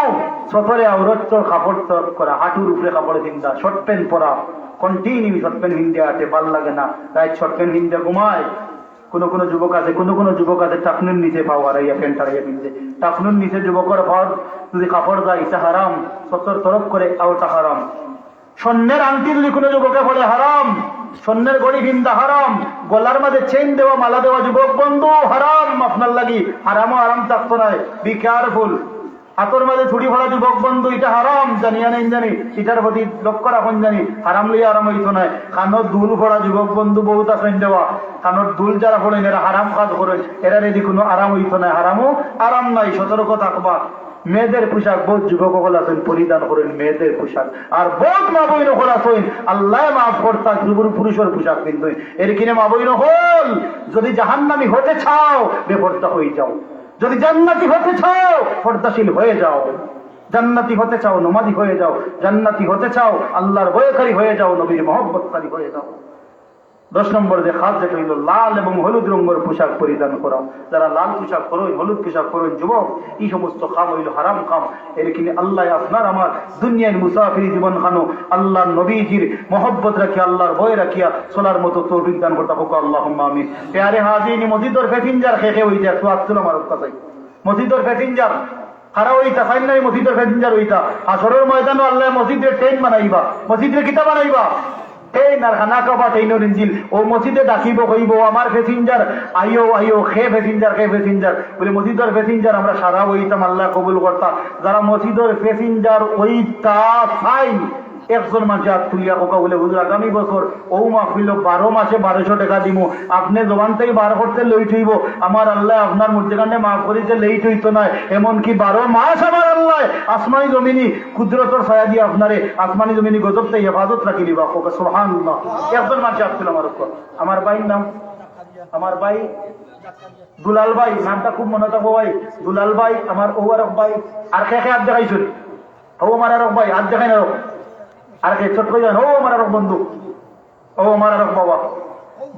সফরে আওরত কাপড় করা, হাঁটুর উপরে কাপড় চিন্তা, শর্ট প্যান্ট পরা, কন্টিনিউ শর্ট প্যান্ট হিন্দে আছে, ভাল লাগে না, রাইট শর্ট প্যান্ট হিন্দে ঘুমায়। কোন যুবক আছে টাকনুর নিচে পাও হারাইয়া প্যান্ট হারাইয়া কিনছে, টাকনুর নিচে যুবকের ভাব যদি কাপড় যায় এটা হারাম, সত্তর তরফ করে ওটা হারাম। স্বর্ণের আংটি যদি কোনো যুবকে পড়ে হারাম, স্বর্ণের গড়ি ভিন্দা হারাম, গলার মাঝে চেইন দেওয়া মালা দেওয়া যুবক বন্ধু হারাম। আপনার লাগি হারামও হারাম থাকতো না, বি কেয়ারফুল। হাতর মাঝে ছুটি ভরা যুবক বন্ধু এটা হারাম, জানিয়া নেই জানি এটার প্রতি লক্ষ্য রাখুন, জানি হারাম লইয়া আরাম হইতো না। কানোর দুল ভরা যুবক বন্ধু বহুত আছেন দেওয়া, কানোর দুল যারা পড়েন এরা হারাম কাজ করেন, এরা রেডি কোনো আরাম হইতো না, হারামও আরাম নাই, সতর্ক থাকবা। মেয়েদের পোশাক বহুত যুবক সকল আছেন পরিধান করেন মেয়েদের পোশাক, আর বহুত মা বইন হল আছেন আল্লাহ মাফ করতা পুরুষের পোশাক কিন্তু এর কিনে মা বইন হল। যদি জাহান্নামী হতে চাও বেপর্দা হয়ে যাও, যদি জান্নাতি হতে চাও পর্দাশীল হয়ে যাও, জান্নাতি হতে চাও নমাজি হয়ে যাও, জান্নাতি হতে চাও আল্লাহর ভয়কারী হয়ে যাও, নবীর মহব্বতকারী হয়ে যাও। 10 নম্বর যে খাস যেটা হইল লাল এবং হলুদ রঙের পোশাক পরিধান করা। যারা লাল পোশাক করেন, হলুদ পোশাক করেন যুবক, এই সমস্ত কাম হইল হারাম কাম। এর কিনে আল্লাহ আপনার আমার দুনিয়ার মুসাফিরি জীবন খানো আল্লাহ নবীজির মহব্বত রাখিয়া আল্লাহর ভয় রাখিয়া চলার মতো তৌফিক দান করতে হোক আল্লাহুম্মা আমিন। প্যারে হাজির মসজিদর প্যাসেঞ্জার খেয়ে হইতে একটু আসছিল আমার কাছে, মসজিদর প্যাসেঞ্জার খারা হইতা ফাইন নাই, মসজিদের প্যাসেঞ্জার হইতা আসরের ময়দানও আল্লাহ মসজিদের ট্রেন বানাইবা, মসজিদের কিতা বানাইবা ও মসজিদে ডাকিব কইব আমার প্যাসেঞ্জার আইও আইও খে প্যাসেঞ্জার বলে মসজিদের প্যাসেঞ্জার আমরা সারা হইতাম, আল্লাহ কবুল করতাম। যারা মসজিদের প্যাসেঞ্জার ওইটা ফাইন একজন মানুষ হাত তুলিয়া কোকা বলে হুজুর আগামী বছর ও মাহফিল 12 মাসে 1200 টাকা দিব, আপনি জবান থেকে বার করতে লেট হইব, আমার আল্লাহ আপনার মধ্যখানে মাফ করিতে লেট হইতো না, এমনকি 12 মাস আমার আল্লাহ আসমানি জমিনি কুদরতর ছায়া দিয়ে আপনারে আসমানি জমিনি গজব থেকে হেফাজত রাখি দিবা। সুবহানাল্লাহ। একজন মানুষ হাত তুল আমার ভাইয়ের নাম, আমার ভাই দুলাল ভাই, নামটা খুব মনে থাকবো ভাই, দুলাল ভাই আমার ও আর ভাই, আর কে হাত দেখাইছেন ও আমার আর ভাই হাত দেখাই না, আর কে ছোট করে ও আমার বন্ধু, ও আমার বাবা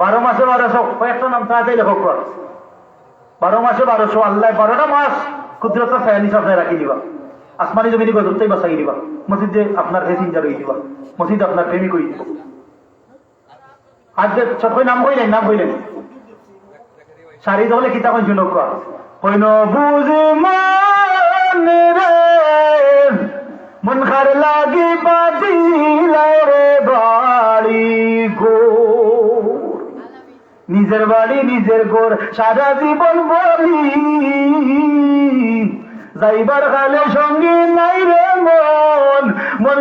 12 মাসে 1200, কয়েকটা নাম তাড়াতাড়ি লেখক 12 মাসে 1200, আল্লাহ 12টা মাস কুদরত ছায়া নিচে আপনার রাখি দিবা, আসমানি জমিনি গজবটাই বাঁচাই দিবা, মসজিদে আপনার প্যাসেঞ্জার হয়ে দিবা, মসজিদে আপনার প্রেমিক হয়ে দিব। আজ যে ছোট নাম হইলেন সারি দলে কিতা কইছিল লোক কইন বুঝি মানে রে মন খার লাগি বাদিলাই রে বাড়ি গো, নিজের বাড়ি নিজের ঘর সারা জীবন বলি, যাইবার কালে সঙ্গী নাই রে মন মন